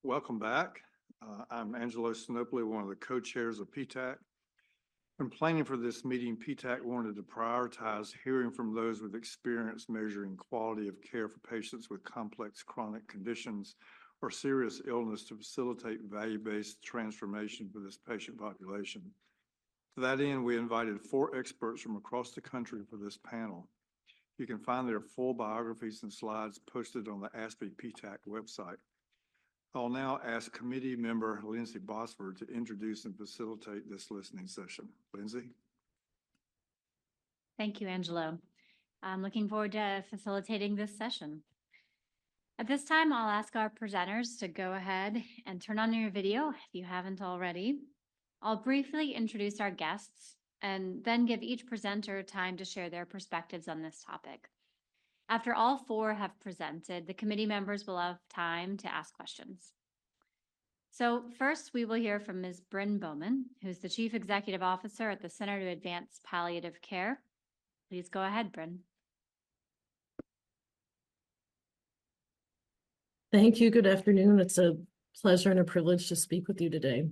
Welcome back. I'm Angelo Sinopoli, one of the co-chairs of PTAC. In planning for this meeting, PTAC wanted to prioritize hearing from those with experience measuring quality of care for patients with complex chronic conditions or serious illness to facilitate value-based transformation for this patient population. To that end, we invited 4 experts from across the country for this panel. You can find their full biographies and slides posted on the ASPE PTAC website. I'll now ask committee member Lindsay Bosford to introduce and facilitate this listening session. Lindsay? Thank you, Angelo. I'm looking forward to facilitating this session. At this time, I'll ask our presenters to go ahead and turn on your video if you haven't already. I'll briefly introduce our guests and then give each presenter time to share their perspectives on this topic. After all 4 have presented, the committee members will have time to ask questions. So first, we will hear from Ms. Brynn Bowman, who's the Chief Executive Officer at the Center to Advance Palliative Care. Please go ahead, Brynn. Thank you. Good afternoon. It's a pleasure and a privilege to speak with you today.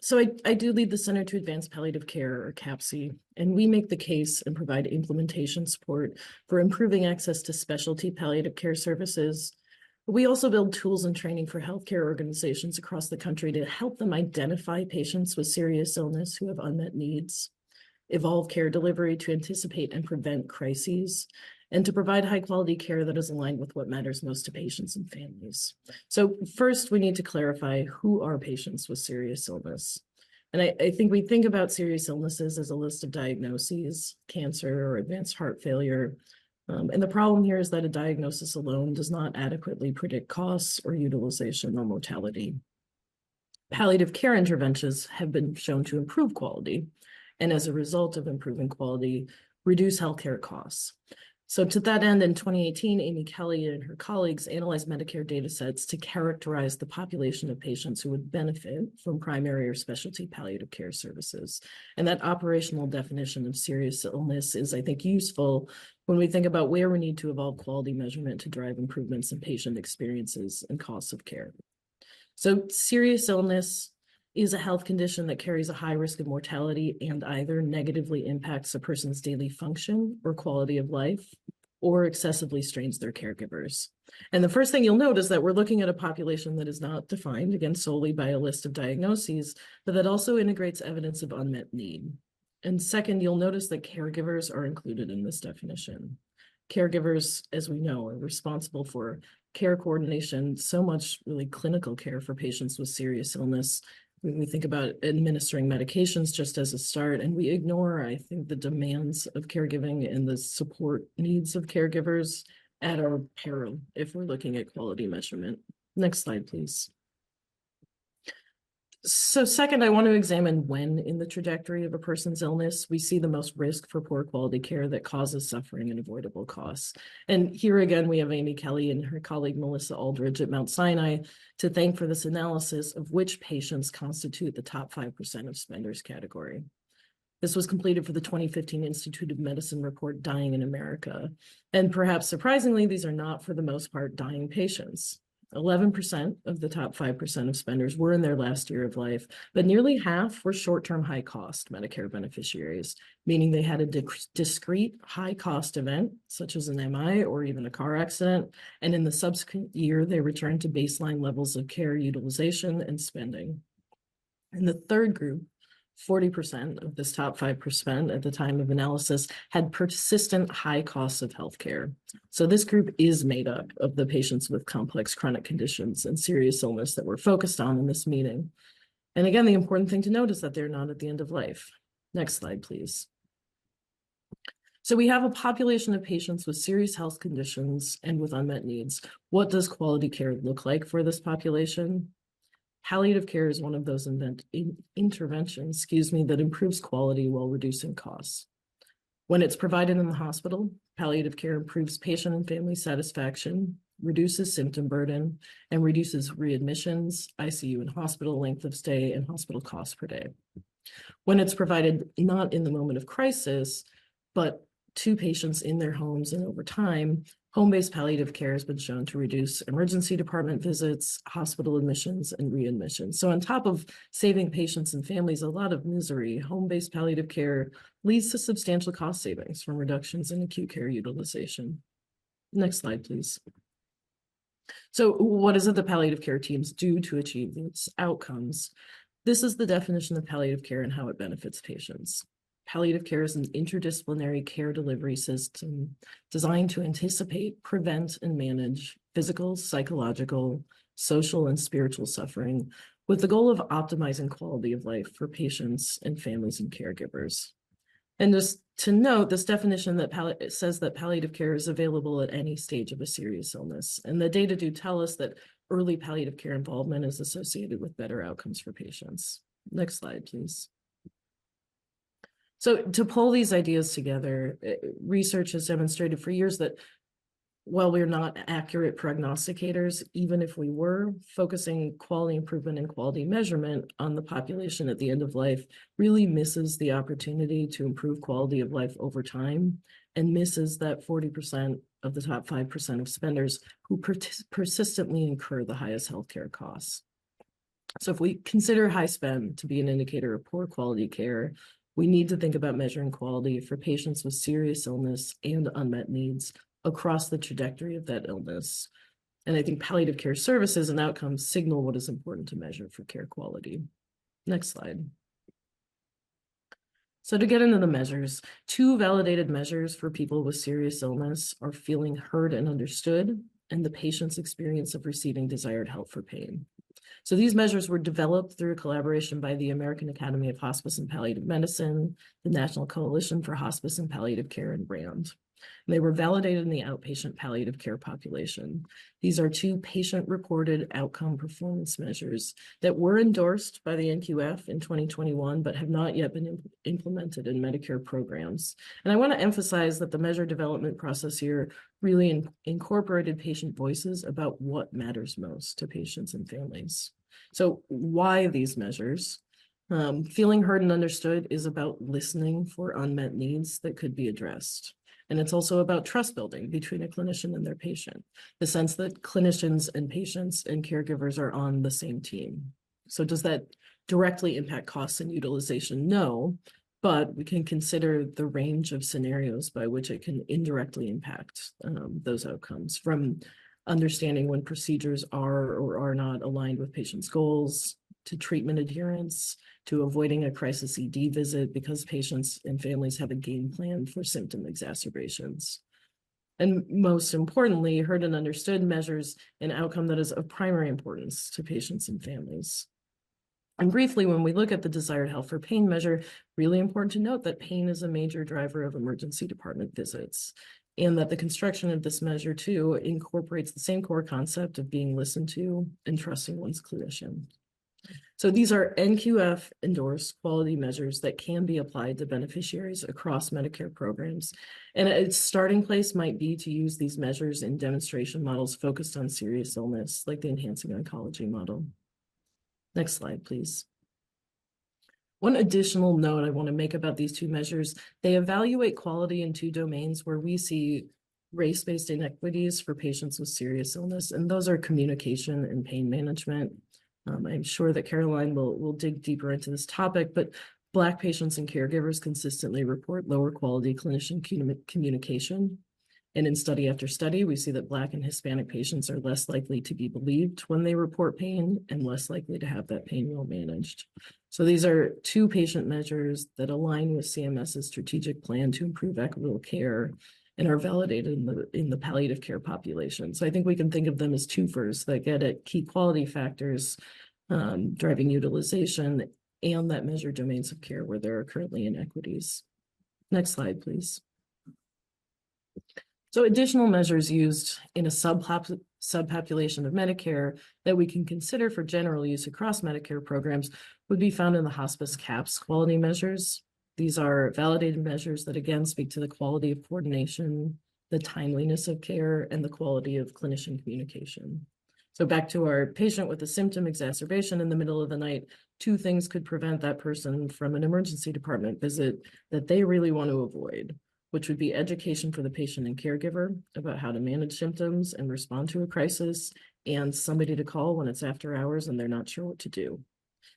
So I do lead the Center to Advance Palliative Care, or CAPC, and we make the case and provide implementation support for improving access to specialty palliative care services. We also build tools and training for healthcare organizations across the country to help them identify patients with serious illness who have unmet needs, evolve care delivery to anticipate and prevent crises, and to provide high-quality care that is aligned with what matters most to patients and families. So first, we need to clarify who are patients with serious illness. And I think we think about serious illnesses as a list of diagnoses, cancer or advanced heart failure. And the problem here is that a diagnosis alone does not adequately predict costs or utilization or mortality. Palliative care interventions have been shown to improve quality, and as a result of improving quality, reduce healthcare costs. So to that end, in 2018, Amy Kelly and her colleagues analyzed Medicare data sets to characterize the population of patients who would benefit from primary or specialty palliative care services. And that operational definition of serious illness is, I think, useful when we think about where we need to evolve quality measurement to drive improvements in patient experiences and costs of care. So serious illness is a health condition that carries a high risk of mortality and either negatively impacts a person's daily function or quality of life, or excessively strains their caregivers. And the first thing you'll note is that we're looking at a population that is not defined, again, solely by a list of diagnoses, but that also integrates evidence of unmet need. And second, you'll notice that caregivers are included in this definition. Caregivers, as we know, are responsible for care coordination, so much really clinical care for patients with serious illness. We think about administering medications just as a start, and we ignore, I think, the demands of caregiving and the support needs of caregivers at our peril if we're looking at quality measurement. Next slide, please. So second, I want to examine when in the trajectory of a person's illness we see the most risk for poor quality care that causes suffering and avoidable costs. And here again, we have Amy Kelly and her colleague Melissa Aldridge at Mount Sinai to thank for this analysis of which patients constitute the top 5% of spenders category. This was completed for the 2015 Institute of Medicine report, Dying in America. And perhaps surprisingly, these are not, for the most part, dying patients. 11% of the top 5% of spenders were in their last year of life, but nearly half were short-term high-cost Medicare beneficiaries, meaning they had a discrete high-cost event, such as an MI or even a car accident, and in the subsequent year, they returned to baseline levels of care utilization and spending. In the third group, 40% of this top 5% at the time of analysis had persistent high costs of healthcare. So this group is made up of the patients with complex chronic conditions and serious illness that we're focused on in this meeting. And again, the important thing to note is that they're not at the end of life. Next slide, please. So we have a population of patients with serious health conditions and with unmet needs. What does quality care look like for this population? Palliative care is one of those interventions, that improves quality while reducing costs. When it's provided in the hospital, palliative care improves patient and family satisfaction, reduces symptom burden, and reduces readmissions, ICU and hospital length of stay, and hospital costs per day. When it's provided not in the moment of crisis, but to patients in their homes and over time, Home-based palliative care has been shown to reduce emergency department visits, hospital admissions, and readmissions. So on top of saving patients and families a lot of misery, home-based palliative care leads to substantial cost savings from reductions in acute care utilization. Next slide, please. So what is it the palliative care teams do to achieve these outcomes? This is the definition of palliative care and how it benefits patients. Palliative care is an interdisciplinary care delivery system designed to anticipate, prevent, and manage physical, psychological, social, and spiritual suffering with the goal of optimizing quality of life for patients and families and caregivers. And just to note, this definition that says that palliative care is available at any stage of a serious illness. And the data do tell us that early palliative care involvement is associated with better outcomes for patients. Next slide, please. So to pull these ideas together, research has demonstrated for years that while we're not accurate prognosticators, even if we were, focusing quality improvement and quality measurement on the population at the end of life really misses the opportunity to improve quality of life over time and misses that 40% of the top 5% of spenders who persistently incur the highest healthcare costs. So if we consider high spend to be an indicator of poor quality care, we need to think about measuring quality for patients with serious illness and unmet needs across the trajectory of that illness. And I think palliative care services and outcomes signal what is important to measure for care quality. Next slide. So to get into the measures, 2 validated measures for people with serious illness are feeling heard and understood and the patient's experience of receiving desired help for pain. So these measures were developed through a collaboration by the American Academy of Hospice and Palliative Medicine, the National Coalition for Hospice and Palliative Care, and BRAND. They were validated in the outpatient palliative care population. These are 2 patient-reported outcome performance measures that were endorsed by the NQF in 2021, but have not yet been implemented in Medicare programs. And I want to emphasize that the measure development process here really incorporated patient voices about what matters most to patients and families. So why these measures? Feeling heard and understood is about listening for unmet needs that could be addressed. And it's also about trust building between a clinician and their patient, the sense that clinicians and patients and caregivers are on the same team. So does that directly impact costs and utilization? No, but we can consider the range of scenarios by which it can indirectly impact those outcomes, from understanding when procedures are or are not aligned with patients' goals, to treatment adherence, to avoiding a crisis ED visit because patients and families have a game plan for symptom exacerbations. And most importantly, heard and understood measures an outcome that is of primary importance to patients and families. And briefly, when we look at the desired health for pain measure, really important to note that pain is a major driver of emergency department visits, and that the construction of this measure too incorporates the same core concept of being listened to and trusting one's clinician. So these are NQF endorsed quality measures that can be applied to beneficiaries across Medicare programs. And its starting place might be to use these measures in demonstration models focused on serious illness, like the enhancing oncology model. Next slide, please. One additional note I want to make about these 2 measures, they evaluate quality in 2 domains where we see race-based inequities for patients with serious illness, and those are communication and pain management. I'm sure that Caroline will dig deeper into this topic, but Black patients and caregivers consistently report lower quality clinician communication. And in study after study, we see that Black and Hispanic patients are less likely to be believed when they report pain and less likely to have that pain well managed. So these are 2 patient measures that align with CMS's strategic plan to improve equitable care and are validated in the palliative care population. So I think we can think of them as twofers that get at key quality factors, driving utilization, and that measure domains of care where there are currently inequities. Next slide, please. So additional measures used in a subpopulation of Medicare that we can consider for general use across Medicare programs would be found in the hospice CAHPS quality measures. These are validated measures that again speak to the quality of coordination, the timeliness of care, and the quality of clinician communication. So back to our patient with a symptom exacerbation in the middle of the night, 2 things could prevent that person from an emergency department visit that they really want to avoid. which would be education for the patient and caregiver about how to manage symptoms and respond to a crisis, and somebody to call when it's after hours and they're not sure what to do.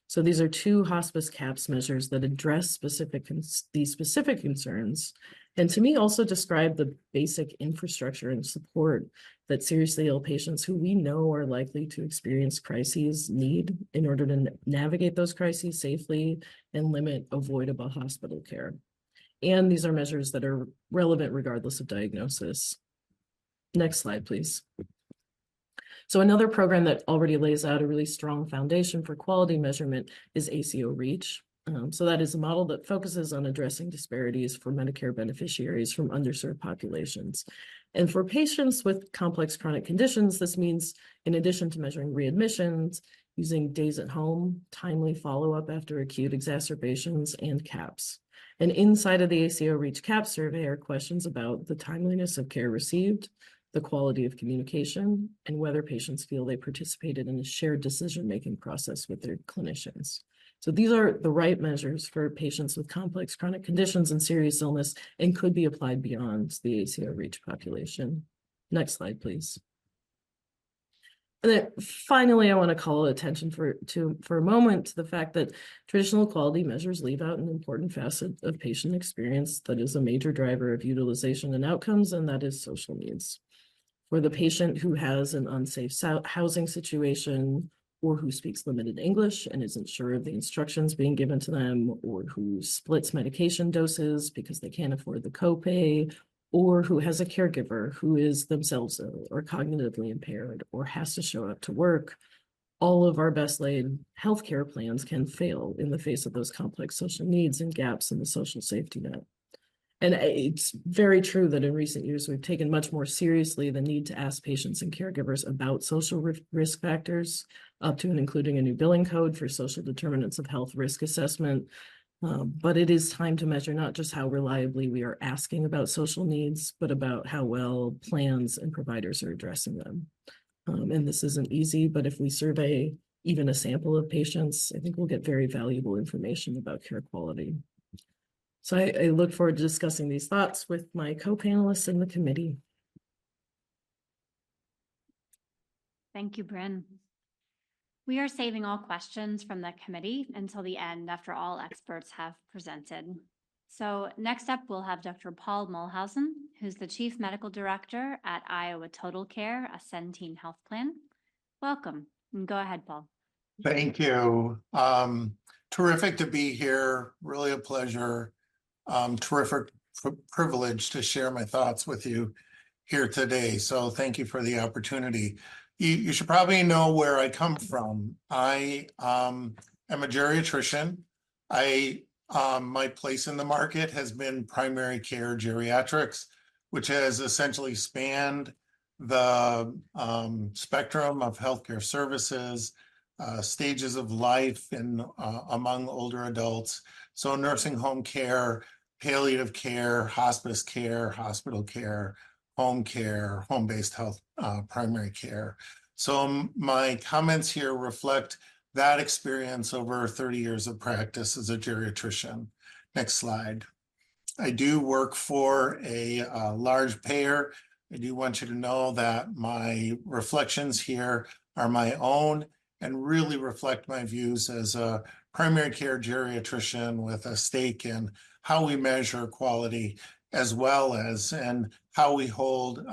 So these are two hospice CAPS measures that address these specific concerns, and to me also describe the basic infrastructure and support that seriously ill patients who we know are likely to experience crises need in order to navigate those crises safely and limit avoidable hospital care. And these are measures that are relevant regardless of diagnosis. Next slide, please. So another program that already lays out a really strong foundation for quality measurement is ACO REACH. So that is a model that focuses on addressing disparities for Medicare beneficiaries from underserved populations. And for patients with complex chronic conditions, this means, in addition to measuring readmissions, using days at home, timely follow-up after acute exacerbations, and CAPS. And inside of the ACO REACH CAPS survey are questions about the timeliness of care received, the quality of communication, and whether patients feel they participated in a shared decision-making process with their clinicians. So these are the right measures for patients with complex chronic conditions and serious illness and could be applied beyond the ACO REACH population. Next slide, please. And then finally, I want to call attention for a moment to the fact that traditional quality measures leave out an important facet of patient experience that is a major driver of utilization and outcomes, and that is social needs. For the patient who has an unsafe housing situation, or who speaks limited English and isn't sure of the instructions being given to them, or who splits medication doses because they can't afford the copay, or who has a caregiver who is themselves ill or cognitively impaired or has to show up to work, all of our best laid healthcare plans can fail in the face of those complex social needs and gaps in the social safety net. And it's very true that in recent years, we've taken much more seriously the need to ask patients and caregivers about social risk factors, up to and including a new billing code for social determinants of health risk assessment. But it is time to measure not just how reliably we are asking about social needs, but about how well plans and providers are addressing them. And this isn't easy, but if we survey even a sample of patients, I think we'll get very valuable information about care quality. So I look forward to discussing these thoughts with my co-panelists in the committee. Thank you, Brynn. We are saving all questions from the committee until the end after all experts have presented. So next up, we'll have Dr. Paul Mulhausen, who's the Chief Medical Director at Iowa Total Care, a Centene health plan. Welcome, and go ahead, Paul. Thank you. Terrific to be here. Really a pleasure. Terrific privilege to share my thoughts with you here today. So thank you for the opportunity. You should probably know where I come from. I am a geriatrician. My place in the market has been primary care geriatrics, which has essentially spanned the spectrum of healthcare services, stages of life in among older adults. So nursing home care, palliative care, hospice care, hospital care, home-based health, primary care. So my comments here reflect that experience over 30 years of practice as a geriatrician. Next slide. I do work for a large payer. I do want you to know that my reflections here are my own and really reflect my views as a primary care geriatrician with a stake in how we measure quality, as well as and how we hold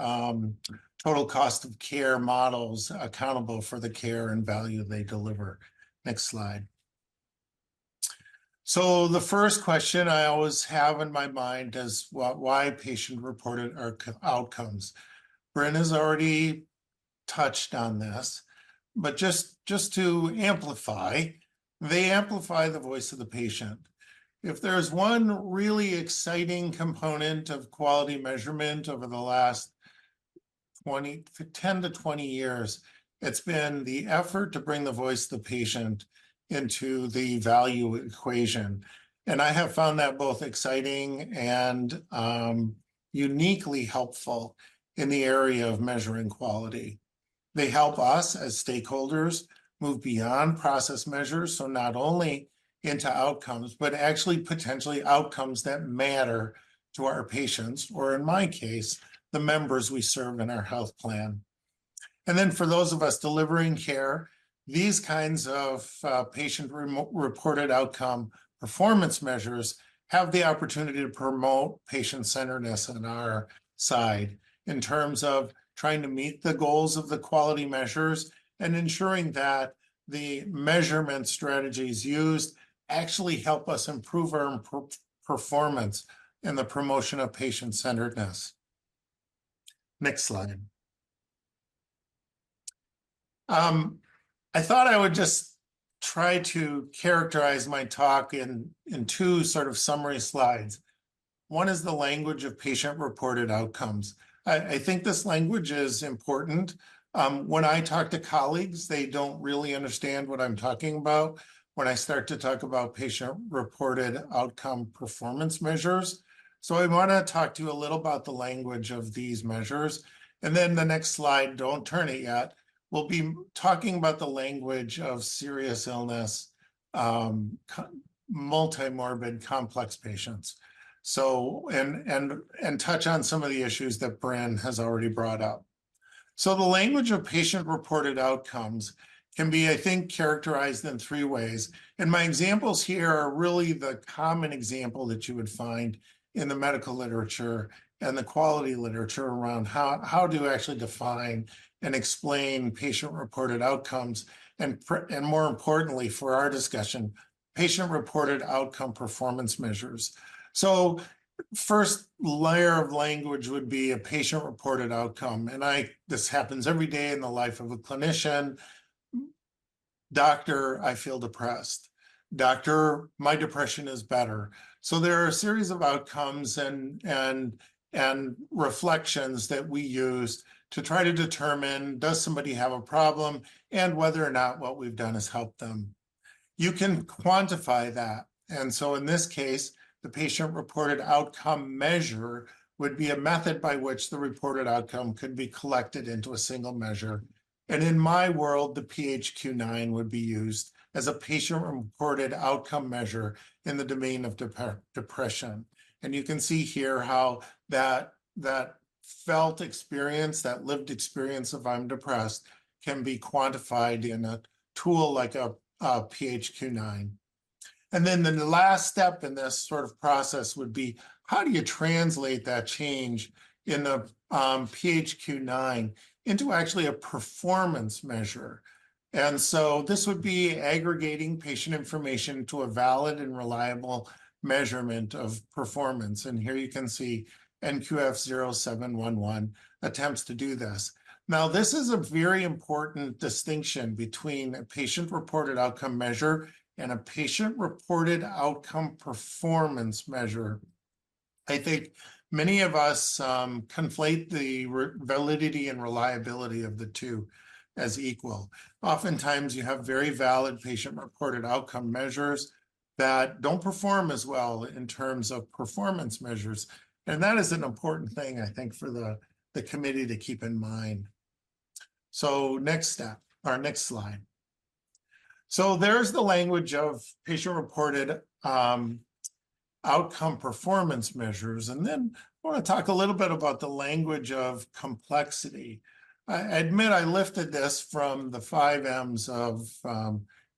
total cost of care models accountable for the care and value they deliver. Next slide. So the first question I always have in my mind is why patient-reported outcomes. Brynn has already touched on this, but just to amplify, they amplify the voice of the patient. If there's one really exciting component of quality measurement over the last 10 to 20 years, it's been the effort to bring the voice of the patient into the value equation. And I have found that both exciting and uniquely helpful in the area of measuring quality. They help us as stakeholders move beyond process measures, so not only into outcomes, but actually potentially outcomes that matter to our patients, or in my case, the members we serve in our health plan. And then for those of us delivering care, these kinds of patient-reported outcome performance measures have the opportunity to promote patient-centeredness on our side in terms of trying to meet the goals of the quality measures and ensuring that the measurement strategies used actually help us improve our performance in the promotion of patient-centeredness. Next slide. I thought I would just try to characterize my talk in two sort of summary slides. One is the language of patient-reported outcomes. I think this language is important. When I talk to colleagues, they don't really understand what I'm talking about when I start to talk about patient-reported outcome performance measures. So I want to talk to you a little about the language of these measures. And then the next slide, don't turn it yet, we'll be talking about the language of serious illness, multimorbid, complex patients. So, and touch on some of the issues that Brynn has already brought up. So the language of patient-reported outcomes can be, I think, characterized in three ways. And my examples here are really the common example that you would find in the medical literature and the quality literature around how to actually define and explain patient-reported outcomes, and more importantly for our discussion, patient-reported outcome performance measures. So first layer of language would be a patient-reported outcome. And this happens every day in the life of a clinician. Doctor, I feel depressed. Doctor, my depression is better. So there are a series of outcomes and reflections that we use to try to determine, does somebody have a problem, and whether or not what we've done has helped them. You can quantify that. And so in this case, the patient-reported outcome measure would be a method by which the reported outcome could be collected into a single measure. And in my world, the PHQ-9 would be used as a patient-reported outcome measure in the domain of depression. And you can see here how that felt experience, that lived experience of I'm depressed, can be quantified in a tool like a PHQ-9. And then the last step in this sort of process would be, how do you translate that change in the PHQ-9 into actually a performance measure? And so this would be aggregating patient information to a valid and reliable measurement of performance. And here you can see NQF-0711 attempts to do this. Now, this is a very important distinction between a patient-reported outcome measure and a patient-reported outcome performance measure. I think many of us conflate the validity and reliability of the two as equal. Oftentimes, you have very valid patient-reported outcome measures that don't perform as well in terms of performance measures. And that is an important thing, I think, for the committee to keep in mind. So next step, our next slide. So there's the language of patient-reported outcome performance measures. And then I want to talk a little bit about the language of complexity. I admit I lifted this from the 5 M's of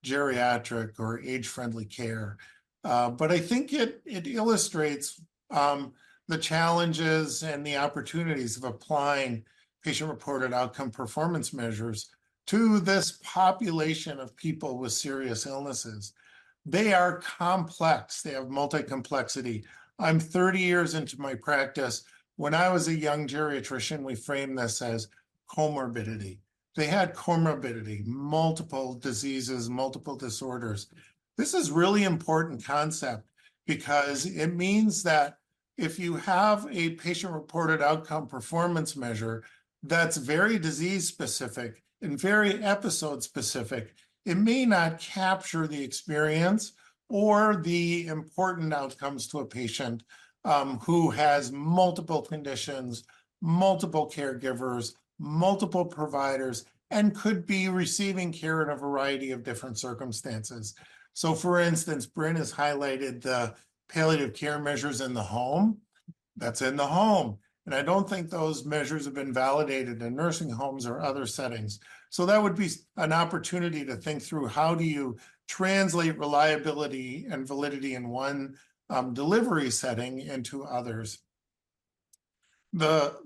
geriatric or age-friendly care. But I think it illustrates the challenges and the opportunities of applying patient-reported outcome performance measures to this population of people with serious illnesses. They are complex. They have multi-complexity. I'm 30 years into my practice. When I was a young geriatrician, we framed this as comorbidity. They had comorbidity, multiple diseases, multiple disorders. This is really important concept because it means that if you have a patient-reported outcome performance measure that's very disease-specific and very episode-specific, it may not capture the experience or the important outcomes to a patient who has multiple conditions, multiple caregivers, multiple providers, and could be receiving care in a variety of different circumstances. So for instance, Brynn has highlighted the palliative care measures in the home. That's in the home. And I don't think those measures have been validated in nursing homes or other settings. So that would be an opportunity to think through, how do you translate reliability and validity in one delivery setting into others. The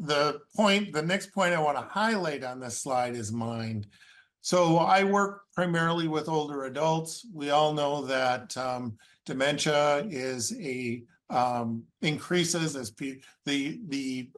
next point I want to highlight on this slide is mind. So I work primarily with older adults. We all know that dementia is increases as the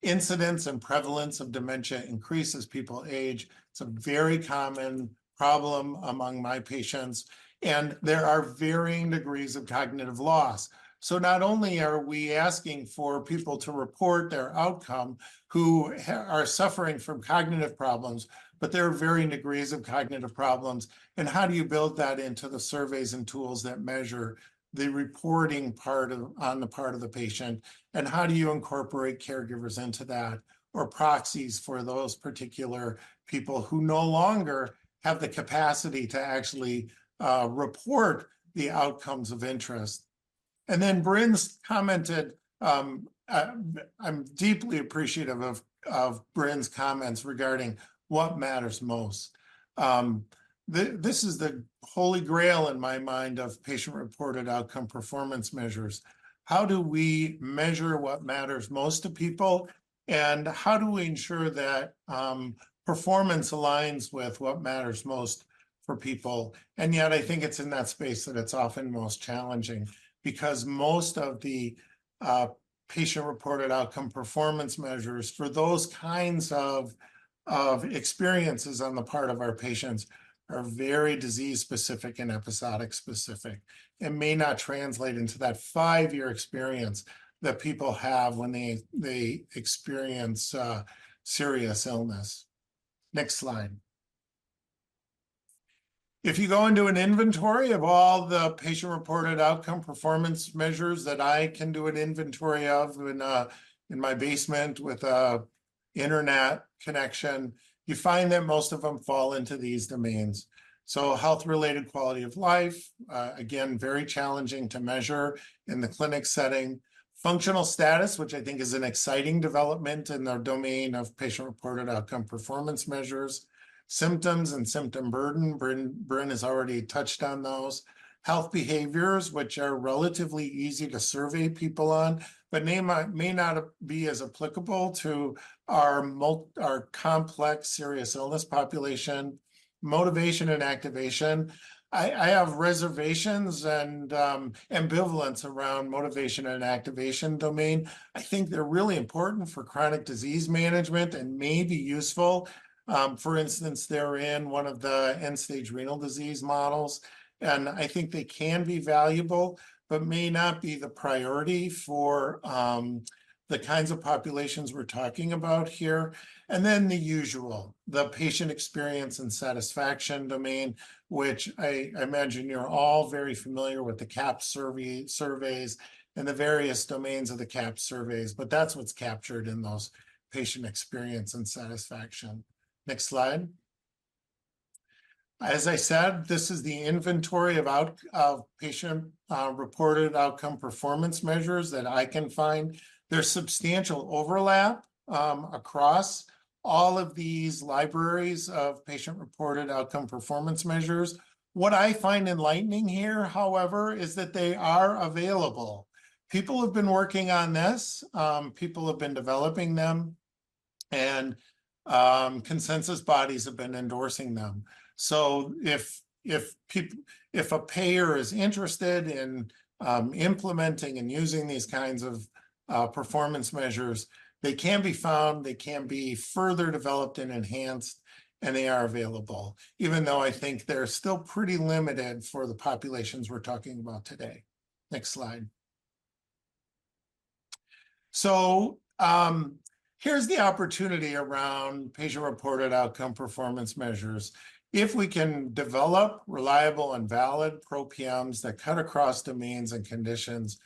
incidence and prevalence of dementia increase as people age. It's a very common problem among my patients, and there are varying degrees of cognitive loss. So not only are we asking for people to report their outcome who are suffering from cognitive problems, but there are varying degrees of cognitive problems. And how do you build that into the surveys and tools that measure the reporting part on the part of the patient? And how do you incorporate caregivers into that, or proxies for those particular people who no longer have the capacity to actually report the outcomes of interest? And then Brynn's commented, I'm deeply appreciative of Brynn's comments regarding what matters most. This is the holy grail in my mind of patient-reported outcome performance measures. How do we measure what matters most to people? And how do we ensure that performance aligns with what matters most for people? And yet I think it's in that space that it's often most challenging, because most of the patient-reported outcome performance measures for those kinds of experiences on the part of our patients are very disease-specific and episodic-specific, and may not translate into that 5-year experience that people have when they experience serious illness. Next slide. If you go into an inventory of all the patient-reported outcome performance measures that I can do an inventory of in my basement with a internet connection, you find that most of them fall into these domains. So health-related quality of life, again, very challenging to measure in the clinic setting. Functional status, which I think is an exciting development in the domain of patient-reported outcome performance measures. Symptoms and symptom burden, Brynn has already touched on those. Health behaviors, which are relatively easy to survey people on, but may not be as applicable to our complex serious illness population. Motivation and activation. I have reservations and ambivalence around motivation and activation domain. I think they're really important for chronic disease management and may be useful. For instance, they're in one of the end-stage renal disease models, and I think they can be valuable, but may not be the priority for the kinds of populations we're talking about here. And then the usual, the patient experience and satisfaction domain, which I imagine you're all very familiar with, the CAP surveys and the various domains of the CAP surveys, but that's what's captured in those patient experience and satisfaction. Next slide. As I said, this is the inventory of patient reported outcome performance measures that I can find. There's substantial overlap across all of these libraries of patient-reported outcome performance measures. What I find enlightening here, however, is that they are available. People have been working on this. People have been developing them, and consensus bodies have been endorsing them. So if a payer is interested in implementing and using these kinds of performance measures, they can be found, they can be further developed and enhanced, and they are available, even though I think they're still pretty limited for the populations we're talking about today. Next slide. So here's the opportunity around patient-reported outcome performance measures. If we can develop reliable and valid PRO-PMs that cut across domains and conditions,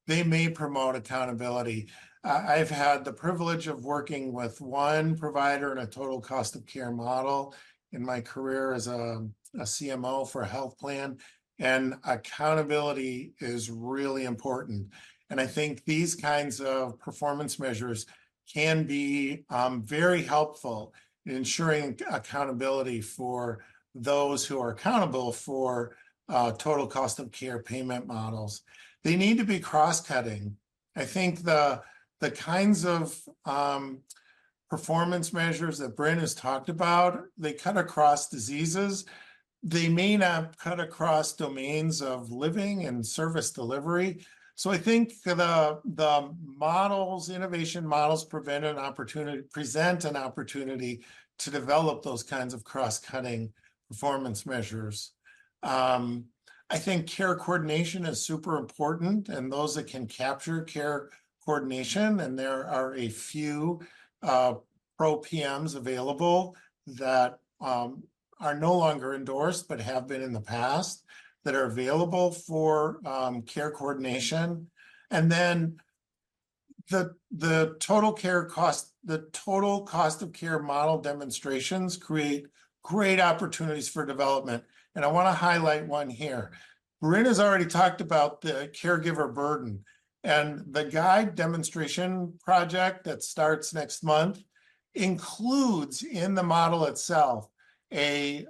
they may promote accountability. I've had the privilege of working with one provider in a total cost of care model in my career as a CMO for a health plan, and accountability is really important. And I think these kinds of performance measures can be very helpful in ensuring accountability for those who are accountable for total cost of care payment models. They need to be cross-cutting. I think the kinds of performance measures that Brynn has talked about, they cut across diseases. They may not cut across domains of living and service delivery. So I think the models, innovation models present an opportunity to develop those kinds of cross-cutting performance measures. I think care coordination is super important, and those that can capture care coordination, and there are a few pro PMs available that are no longer endorsed, but have been in the past, that are available for care coordination. And then the total cost of care model demonstrations create great opportunities for development. And I want to highlight one here. Brynn has already talked about the caregiver burden, and the guide demonstration project that starts next month includes in the model itself the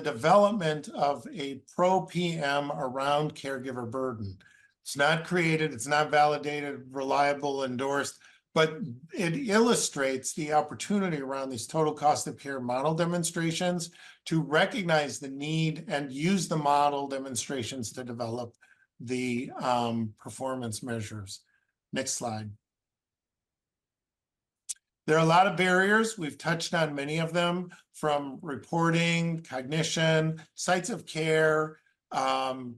development of a pro PM around caregiver burden. It's not created, it's not validated, reliable, endorsed, but it illustrates the opportunity around these total cost of care model demonstrations to recognize the need and use the model demonstrations to develop the performance measures. Next slide. There are a lot of barriers. We've touched on many of them, from reporting, cognition, sites of care, health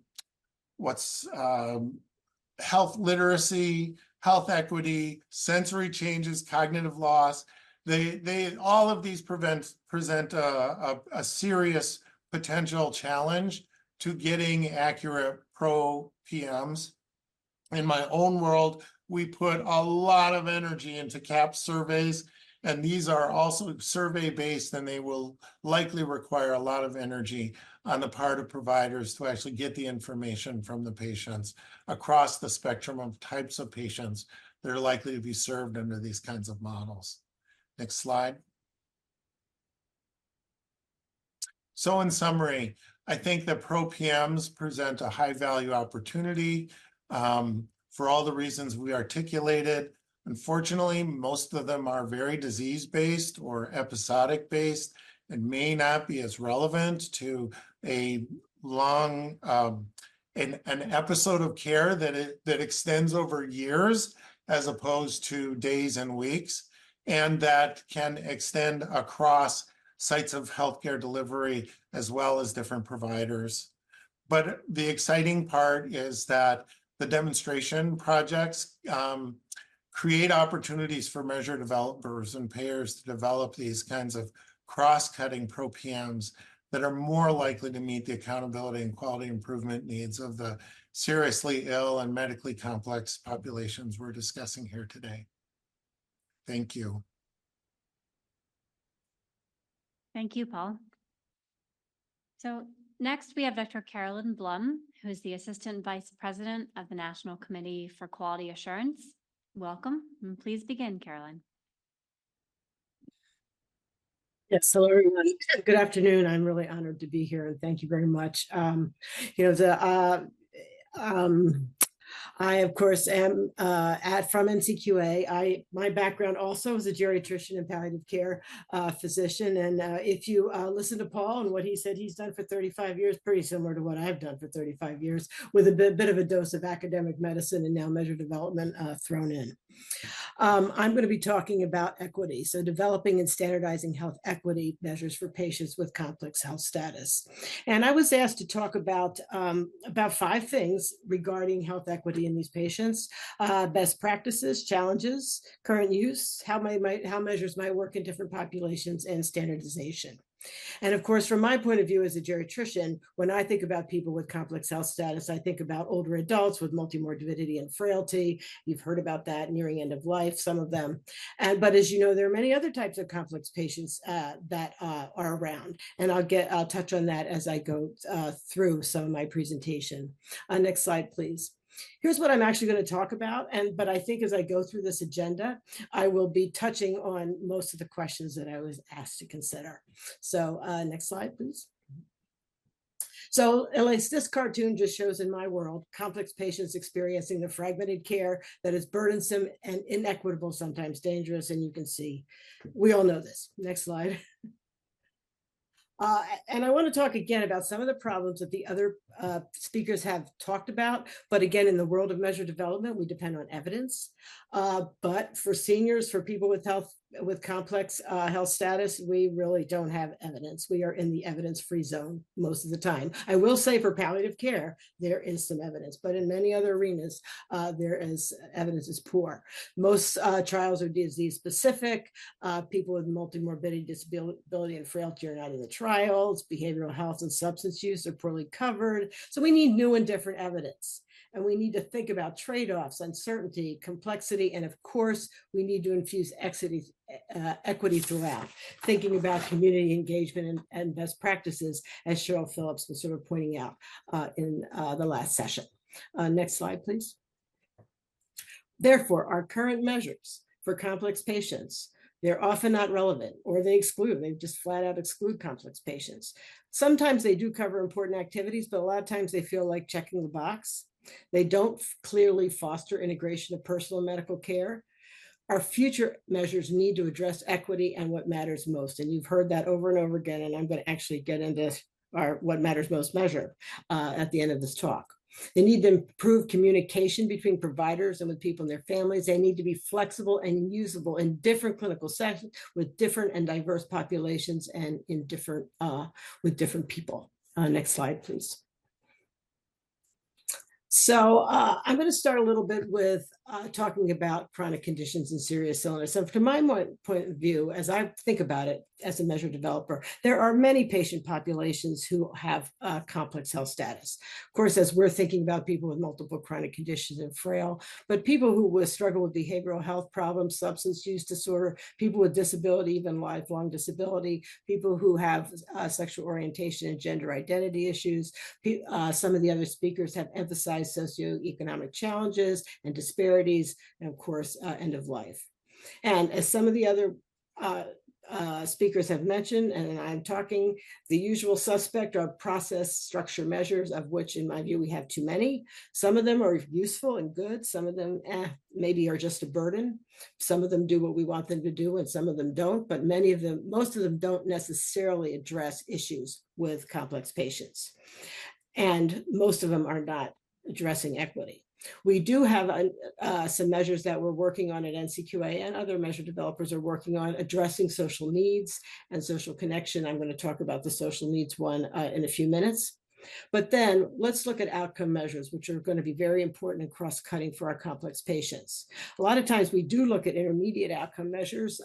literacy, health equity, sensory changes, cognitive loss. All of these present a serious potential challenge to getting accurate pro PMs. In my own world, we put a lot of energy into CAP surveys, and these are also survey-based, and they will likely require a lot of energy on the part of providers to actually get the information from the patients across the spectrum of types of patients that are likely to be served under these kinds of models. Next slide. So in summary, I think that pro PMs present a high value opportunity for all the reasons we articulated. Unfortunately, most of them are very disease-based or episodic-based and may not be as relevant to a long, an episode of care that extends over years as opposed to days and weeks, and that can extend across sites of healthcare delivery as well as different providers. But the exciting part is that the demonstration projects create opportunities for measure developers and payers to develop these kinds of cross-cutting pro PMs that are more likely to meet the accountability and quality improvement needs of the seriously ill and medically complex populations we're discussing here today. Thank you. Thank you, Paul. So next we have Dr. Carolyn Blaum, who is the Assistant Vice President of the National Committee for Quality Assurance. Welcome, and please begin, Carolyn. Yes, hello everyone. Good afternoon. I'm really honored to be here, and thank you very much. I, of course, am from NCQA. My background also is a geriatrician and palliative care physician. And if you listen to Paul and what he said he's done for 35 years, pretty similar to what I've done for 35 years, with a bit of a dose of academic medicine and now measure development thrown in. I'm going to be talking about equity, so developing and standardizing health equity measures for patients with complex health status. And I was asked to talk about 5 things regarding health equity in these patients: best practices, challenges, current use, how measures might work in different populations, and standardization. And of course, from my point of view as a geriatrician, when I think about people with complex health status, I think about older adults with multimorbidity and frailty. You've heard about that, nearing end of life, some of them. But as you know, there are many other types of complex patients that are around. And I'll touch on that as I go through some of my presentation. Next slide, please. Here's what I'm actually going to talk about. But I think as I go through this agenda, I will be touching on most of the questions that I was asked to consider. So next slide, please. So at least this cartoon just shows in my world, complex patients experiencing the fragmented care that is burdensome and inequitable, sometimes dangerous. And you can see, we all know this. Next slide. And I want to talk again about some of the problems that the other speakers have talked about. But again, in the world of measure development, we depend on evidence. But for seniors, for people with complex health status, we really don't have evidence. We are in the evidence-free zone most of the time. I will say for palliative care, there is some evidence, but in many other arenas, evidence is poor. Most trials are disease specific. People with multimorbidity, disability, and frailty are not in the trials. Behavioral health and substance use are poorly covered. So we need new and different evidence. And we need to think about trade-offs, uncertainty, complexity, and of course, we need to infuse equity throughout, thinking about community engagement and best practices, as Cheryl Phillips was sort of pointing out in the last session. Next slide, please. Therefore, our current measures for complex patients, they're often not relevant, or they just flat out exclude complex patients. Sometimes they do cover important activities, but a lot of times they feel like checking the box. They don't clearly foster integration of personal medical care. Our future measures need to address equity and what matters most. And you've heard that over and over again, and I'm going to actually get into our what matters most measure at the end of this talk. They need to improve communication between providers and with people and their families. They need to be flexible and usable in different clinical settings with different and diverse populations and in different with different people. Next slide, please. So I'm going to start a little bit with talking about chronic conditions and serious illness. So from my point of view, as I think about it as a measure developer, there are many patient populations who have complex health status. Of course, as we're thinking about people with multiple chronic conditions and frail, but people who will struggle with behavioral health problems, substance use disorder, people with disability, even lifelong disability, people who have sexual orientation and gender identity issues. Some of the other speakers have emphasized socioeconomic challenges and disparities, and of course, end of life. And as some of the other speakers have mentioned, and I'm talking, the usual suspect are process structure measures, of which in my view, we have too many. Some of them are useful and good. Some of them maybe are just a burden. Some of them do what we want them to do and some of them don't, but most of them don't necessarily address issues with complex patients. And most of them are not addressing equity. We do have some measures that we're working on at NCQA, and other measure developers are working on addressing social needs and social connection. I'm going to talk about the social needs one in a few minutes. But then let's look at outcome measures, which are going to be very important and cross-cutting for our complex patients. A lot of times we do look at intermediate outcome measures,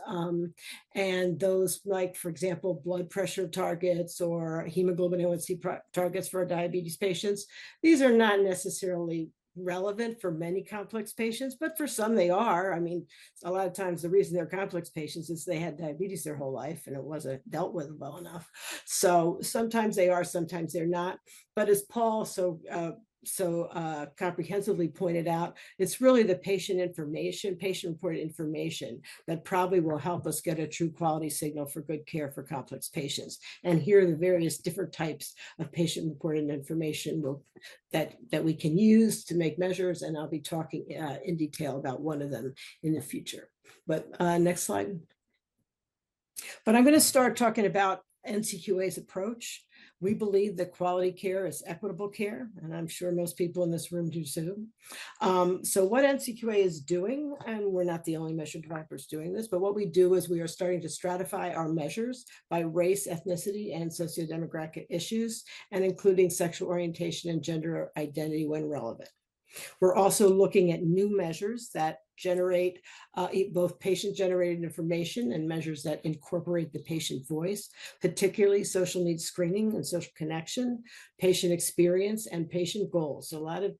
and those like, for example, blood pressure targets or hemoglobin A1C targets for our diabetes patients. These are not necessarily relevant for many complex patients, but for some they are. I mean, a lot of times the reason they're complex patients is they had diabetes their whole life and it wasn't dealt with well enough. So sometimes they are, sometimes they're not. But as Paul comprehensively pointed out, it's really the patient-reported information that probably will help us get a true quality signal for good care for complex patients. And here are the various different types of patient-reported information that we can use to make measures, and I'll be talking in detail about one of them in the future. But next slide. But I'm going to start talking about NCQA's approach. We believe that quality care is equitable care, and I'm sure most people in this room do too. So what NCQA is doing, and we're not the only measure developers doing this, but what we do is we are starting to stratify our measures by race, ethnicity, and sociodemographic issues, and including sexual orientation and gender identity when relevant. We're also looking at new measures that generate both patient-generated information and measures that incorporate the patient voice, particularly social needs screening and social connection, patient experience, and patient goals. So a lot of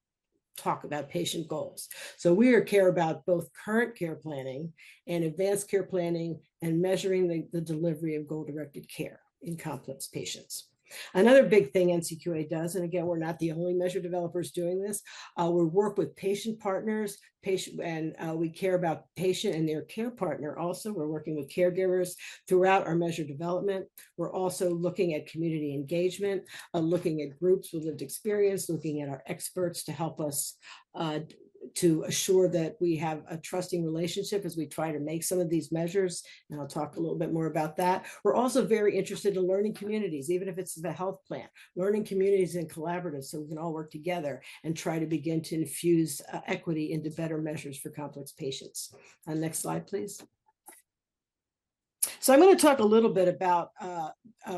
talk about patient goals. So we care about both current care planning and advanced care planning and measuring the delivery of goal-directed care in complex patients. Another big thing NCQA does, and again, we're not the only measure developers doing this, we work with patient partners, and we care about patient and their care partner also. We're working with caregivers throughout our measure development. We're also looking at community engagement, looking at groups with lived experience, looking at our experts to help us to assure that we have a trusting relationship as we try to make some of these measures. And I'll talk a little bit more about that. We're also very interested in learning communities, even if it's the health plan, learning communities and collaboratives so we can all work together and try to begin to infuse equity into better measures for complex patients. Next slide, please. So I'm going to talk a little bit about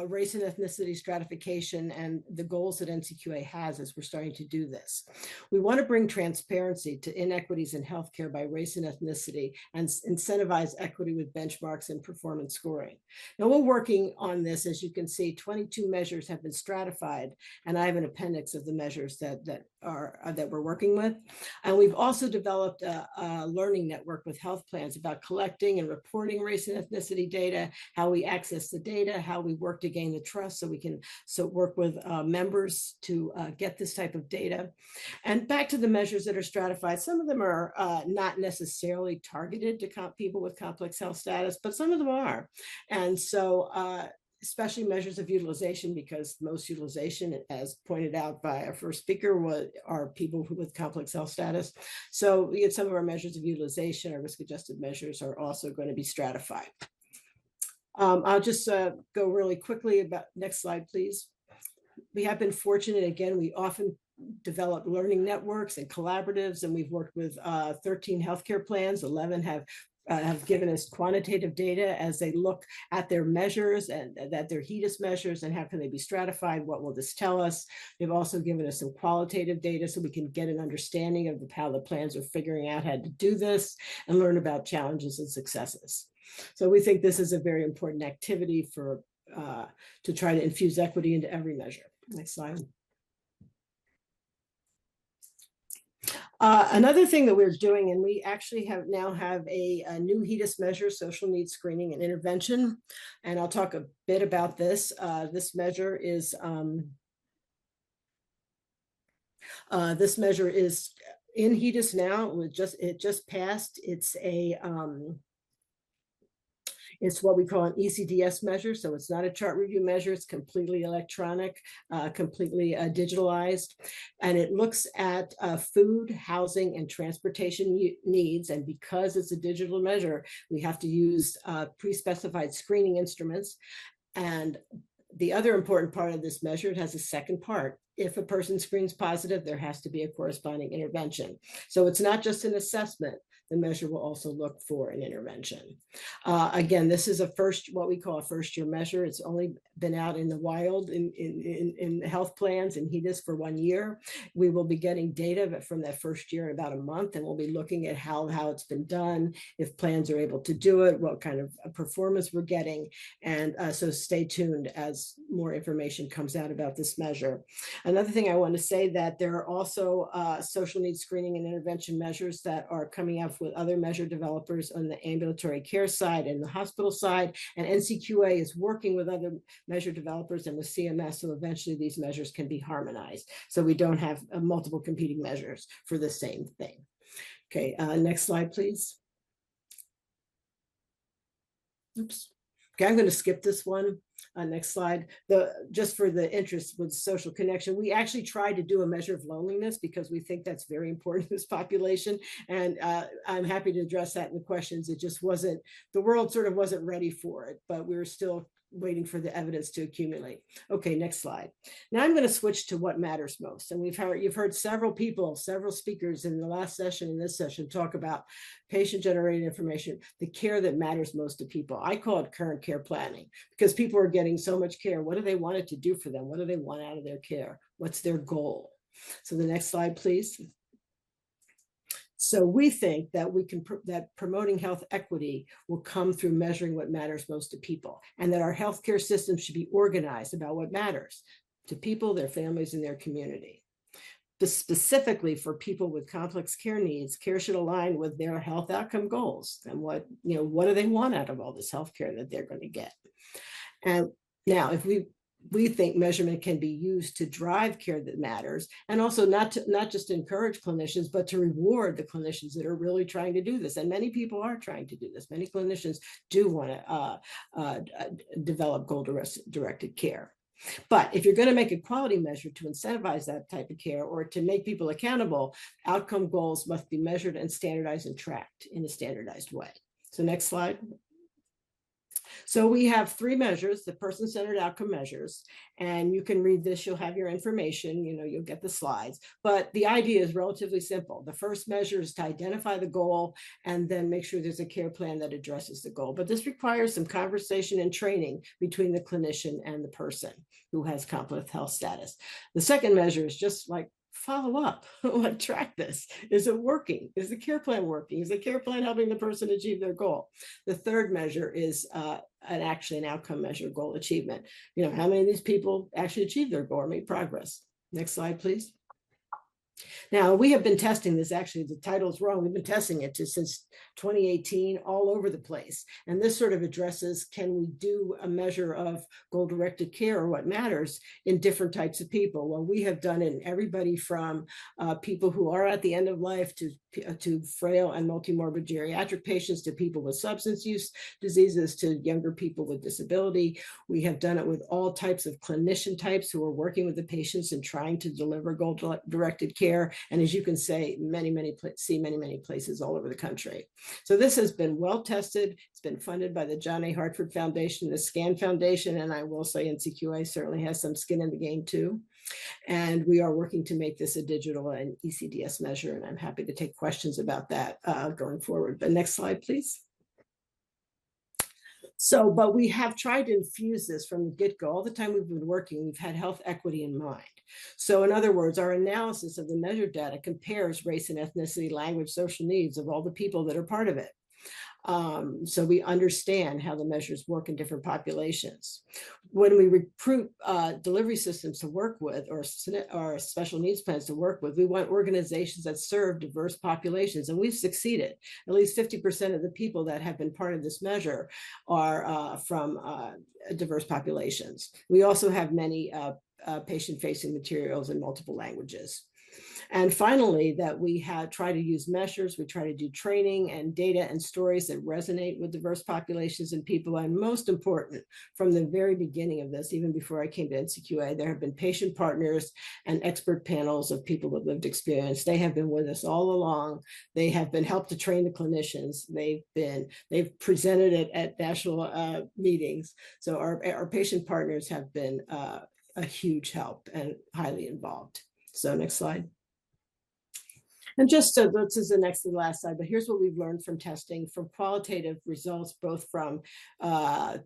race and ethnicity stratification and the goals that NCQA has as we're starting to do this. We want to bring transparency to inequities in healthcare by race and ethnicity and incentivize equity with benchmarks and performance scoring. Now we're working on this. As you can see, 22 measures have been stratified, and I have an appendix of the measures that we're working with. And we've also developed a learning network with health plans about collecting and reporting race and ethnicity data, how we access the data, how we work to gain the trust so we can work with members to get this type of data. And back to the measures that are stratified, some of them are not necessarily targeted to people with complex health status, but some of them are. And so especially measures of utilization, because most utilization, as pointed out by our first speaker, are people with complex health status. So we get some of our measures of utilization, our risk-adjusted measures are also going to be stratified. I'll just go really quickly about, next slide, please. We have been fortunate, again, we often develop learning networks and collaboratives, and we've worked with 13 healthcare plans. 11 have given us quantitative data as they look at their measures and that their HEDIS measures and how can they be stratified, what will this tell us. They've also given us some qualitative data so we can get an understanding of how the plans are figuring out how to do this and learn about challenges and successes. So we think this is a very important activity for to try to infuse equity into every measure. Next slide. Another thing that we're doing, and we actually now have a new HEDIS measure, social needs screening and intervention, and I'll talk a bit about this. This measure is in HEDIS now. It just passed. It's what we call an ECDS measure. So it's not a chart review measure. It's completely electronic, completely digitalized. And it looks at food, housing, and transportation needs. And because it's a digital measure, we have to use pre-specified screening instruments. And the other important part of this measure, it has a second part. If a person screens positive, there has to be a corresponding intervention. So it's not just an assessment. The measure will also look for an intervention. Again, this is what we call a first-year measure. It's only been out in the wild in health plans and HEDIS for 1 year. We will be getting data from that first year in about a month, and we'll be looking at how it's been done, if plans are able to do it, what kind of performance we're getting. And so stay tuned as more information comes out about this measure. Another thing I want to say that there are also social needs screening and intervention measures that are coming out with other measure developers on the ambulatory care side and the hospital side, and NCQA is working with other measure developers and with CMS, so eventually these measures can be harmonized, so we don't have multiple competing measures for the same thing. Okay, next slide, please. Oops. Okay, I'm going to skip this one. Next slide. Just for the interest with social connection, we actually tried to do a measure of loneliness because we think that's very important in this population. And I'm happy to address that in the questions. It just wasn't, the world sort of wasn't ready for it, but we were still waiting for the evidence to accumulate. Okay, next slide. Now I'm going to switch to what matters most. And you've heard several speakers in the last session and this session talk about patient-generated information, the care that matters most to people. I call it current care planning because people are getting so much care. What do they want it to do for them? What do they want out of their care? What's their goal? So the next slide, please. So we think that that promoting health equity will come through measuring what matters most to people, and that our healthcare system should be organized about what matters to people, their families, and their community. Specifically for people with complex care needs, care should align with their health outcome goals and what do they want out of all this healthcare that they're going to get. And now, if we we think measurement can be used to drive care that matters, and also not just encourage clinicians, but to reward the clinicians that are really trying to do this. And many people are trying to do this. Many clinicians do want to develop goal-directed care. But if you're going to make a quality measure to incentivize that type of care or to make people accountable, outcome goals must be measured and standardized and tracked in a standardized way. So next slide. So we have 3 measures, the person-centered outcome measures, and you can read this, you'll have your information, you'll get the slides, but the idea is relatively simple. The first measure is to identify the goal and then make sure there's a care plan that addresses the goal. But this requires some conversation and training between the clinician and the person who has complex health status. The second measure is just like follow up, track this. Is it working? Is the care plan working? Is the care plan helping the person achieve their goal? The third measure is actually an outcome measure, goal achievement. How many of these people actually achieve their goal or made progress? Next slide, please. Now, we have been testing this, actually, the title's wrong. We've been testing it since 2018 all over the place. And this sort of addresses, can we do a measure of goal-directed care or what matters in different types of people? Well, we have done it in everybody from people who are at the end of life to frail and multimorbid geriatric patients, to people with substance use diseases, to younger people with disability. We have done it with all types of clinician types who are working with the patients and trying to deliver goal-directed care. And as you can see, many places all over the country. So this has been well tested. It's been funded by the John A. Hartford Foundation, the SCAN Foundation, and I will say NCQA certainly has some skin in the game too. And we are working to make this a digital and ECDS measure, and I'm happy to take questions about that going forward. But next slide, please. So, but we have tried to infuse this from the get-go. All the time we've been working, we've had health equity in mind. So in other words, our analysis of the measured data compares race and ethnicity, language, social needs of all the people that are part of it. So we understand how the measures work in different populations. When we recruit delivery systems to work with, or special needs plans to work with, we want organizations that serve diverse populations, and we've succeeded. At least 50% of the people that have been part of this measure are from diverse populations. We also have many patient-facing materials in multiple languages. And finally, that we try to use measures, we try to do training and data and stories that resonate with diverse populations and people. And most important, from the very beginning of this, even before I came to NCQA, there have been patient partners and expert panels of people with lived experience. They have been with us all along. They have been helped to train the clinicians. They've presented it at national meetings. So our patient partners have been a huge help and highly involved. So next slide. And just so this is the next to the last slide, but here's what we've learned from testing, from qualitative results, both from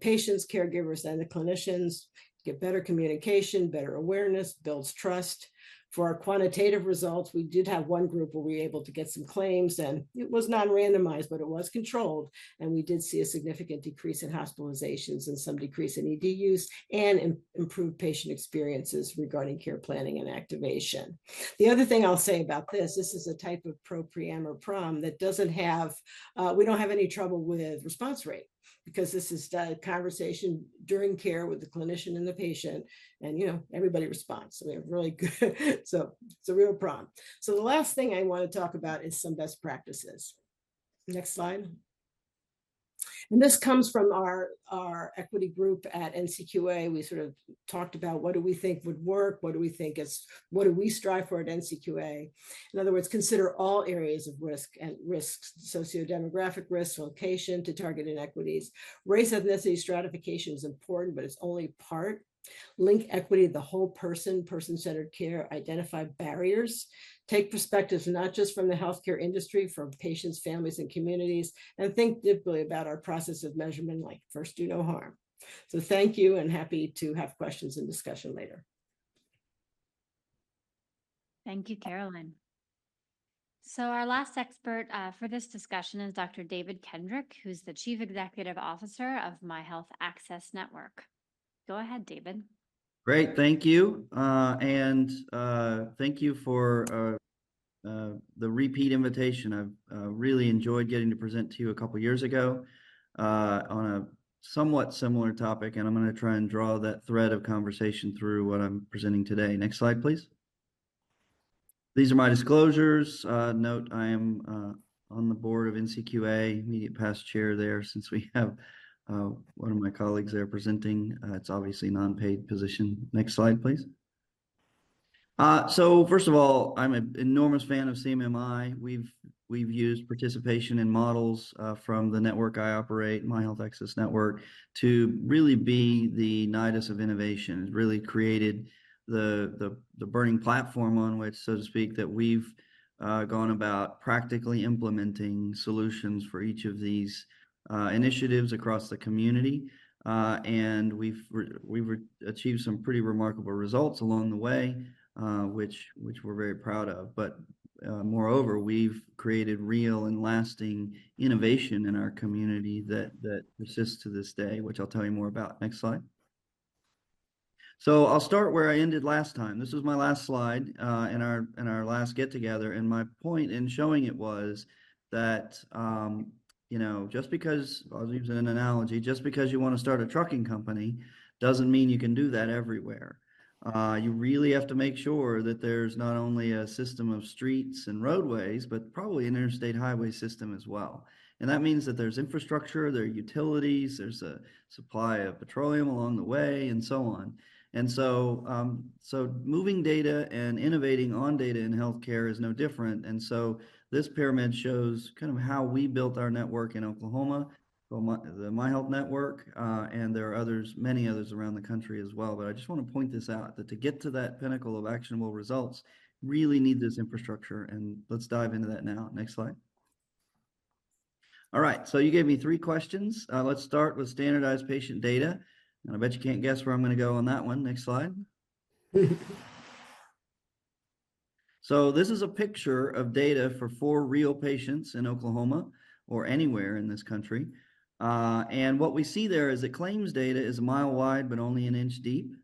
patients, caregivers, and the clinicians. Get better communication, better awareness, builds trust. For our quantitative results, we did have one group where we were able to get some claims, and it was non-randomized, but it was controlled. And we did see a significant decrease in hospitalizations and some decrease in ED use, and improved patient experiences regarding care planning and activation. The other thing I'll say about this is a type of pro-pream or prom that doesn't have, we don't have any trouble with response rate, because this is a conversation during care with the clinician and the patient, and everybody responds. So we have really good, so it's a real problem. So the last thing I want to talk about is some best practices. Next slide. And this comes from our equity group at NCQA. We sort of talked about, what do we think would work? What do we strive for at NCQA? In other words, consider all areas of risk and risks, sociodemographic risks, location to target inequities. Race, ethnicity stratification is important, but it's only part. Link equity to the whole person, person-centered care, identify barriers, take perspectives not just from the healthcare industry, from patients, families, and communities, and think deeply about our process of measurement, like first do no harm. So thank you, and happy to have questions and discussion later. Thank you, Caroline. So our last expert for this discussion is Dr. David Kendrick, who's the Chief Executive Officer of My Health Access Network. Go ahead, David. Great, thank you. And thank you for the repeat invitation. I've really enjoyed getting to present to you a couple years ago on a somewhat similar topic, and I'm going to try and draw that thread of conversation through what I'm presenting today. Next slide, please. These are my disclosures. Note I am on the board of NCQA, immediate past chair there, since we have one of my colleagues there presenting. It's obviously non-paid position. Next slide, please. So first of all, I'm an enormous fan of CMMI. We've used participation in models from the network I operate, My Health Access Network, to really be the nidus of innovation. It's really created the burning platform on which, so to speak, that we've gone about practically implementing solutions for each of these initiatives across the community. And we've achieved some pretty remarkable results along the way. Which we're very proud of. But moreover, we've created real and lasting innovation in our community that persists to this day, which I'll tell you more about. Next slide. So I'll start where I ended last time. This was my last slide in our last get together, and my point in showing it was that you know, just because, I'll use an analogy, just because you want to start a trucking company doesn't mean you can do that everywhere. You really have to make sure that there's not only a system of streets and roadways, but probably an interstate highway system as well. And that means that there's infrastructure, there are utilities, there's a supply of petroleum along the way, and so on. And so, so moving data and innovating on data in healthcare is no different. And so this pyramid shows kind of how we built our network in Oklahoma, the My Health Network, and there are others, many others around the country as well. But I just want to point this out, that to get to that pinnacle of actionable results, really need this infrastructure. And let's dive into that now. Next slide. All right, so you gave me 3 questions. Let's start with standardized patient data. And I bet you can't guess where I'm going to go on that one. Next slide. So this is a picture of data for 4 real patients in Oklahoma or anywhere in this country. And what we see there is that claims data is a mile wide, but only an inch deep.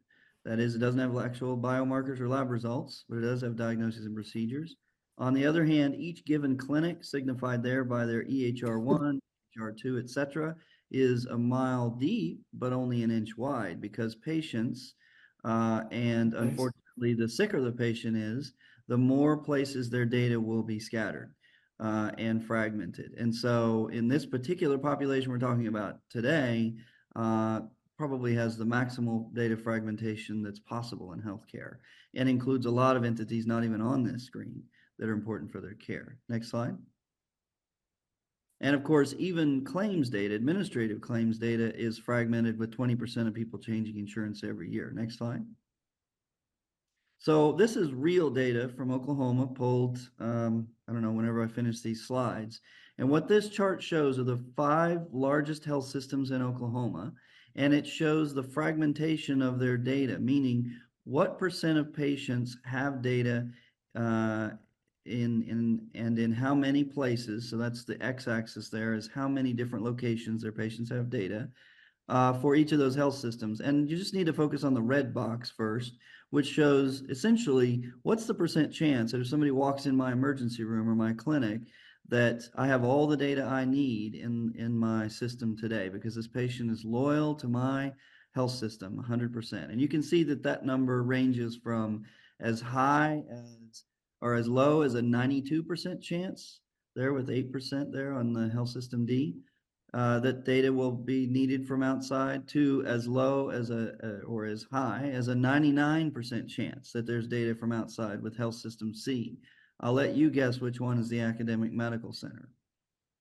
That is, it doesn't have actual biomarkers or lab results, but it does have diagnoses and procedures. On the other hand, each given clinic, signified there by their EHR1, EHR2, etc., is a mile deep, but only an inch wide, because patients, and unfortunately, the sicker the patient is, the more places their data will be scattered and fragmented. And so in this particular population we're talking about today, probably has the maximal data fragmentation that's possible in healthcare, and includes a lot of entities not even on this screen that are important for their care. Next slide. And of course, even claims data, administrative claims data, is fragmented, with 20% of people changing insurance every year. Next slide. So this is real data from Oklahoma, pulled, I don't know, whenever I finish these slides. And what this chart shows are the 5 largest health systems in Oklahoma, and it shows the fragmentation of their data, meaning what percent of patients have data in how many places. So that's the x-axis there, is how many different locations their patients have data for each of those health systems. And you just need to focus on the red box first, which shows essentially what's the percent chance that if somebody walks in my emergency room or my clinic, that I have all the data I need in my system today, because this patient is loyal to my health system 100%. And you can see that that number ranges from as high as, or as low as a 92% chance there, with 8% there on the health system D, that data will be needed from outside, to as low as or as high as a 99% chance that there's data from outside with health system C. I'll let you guess which one is the academic medical center.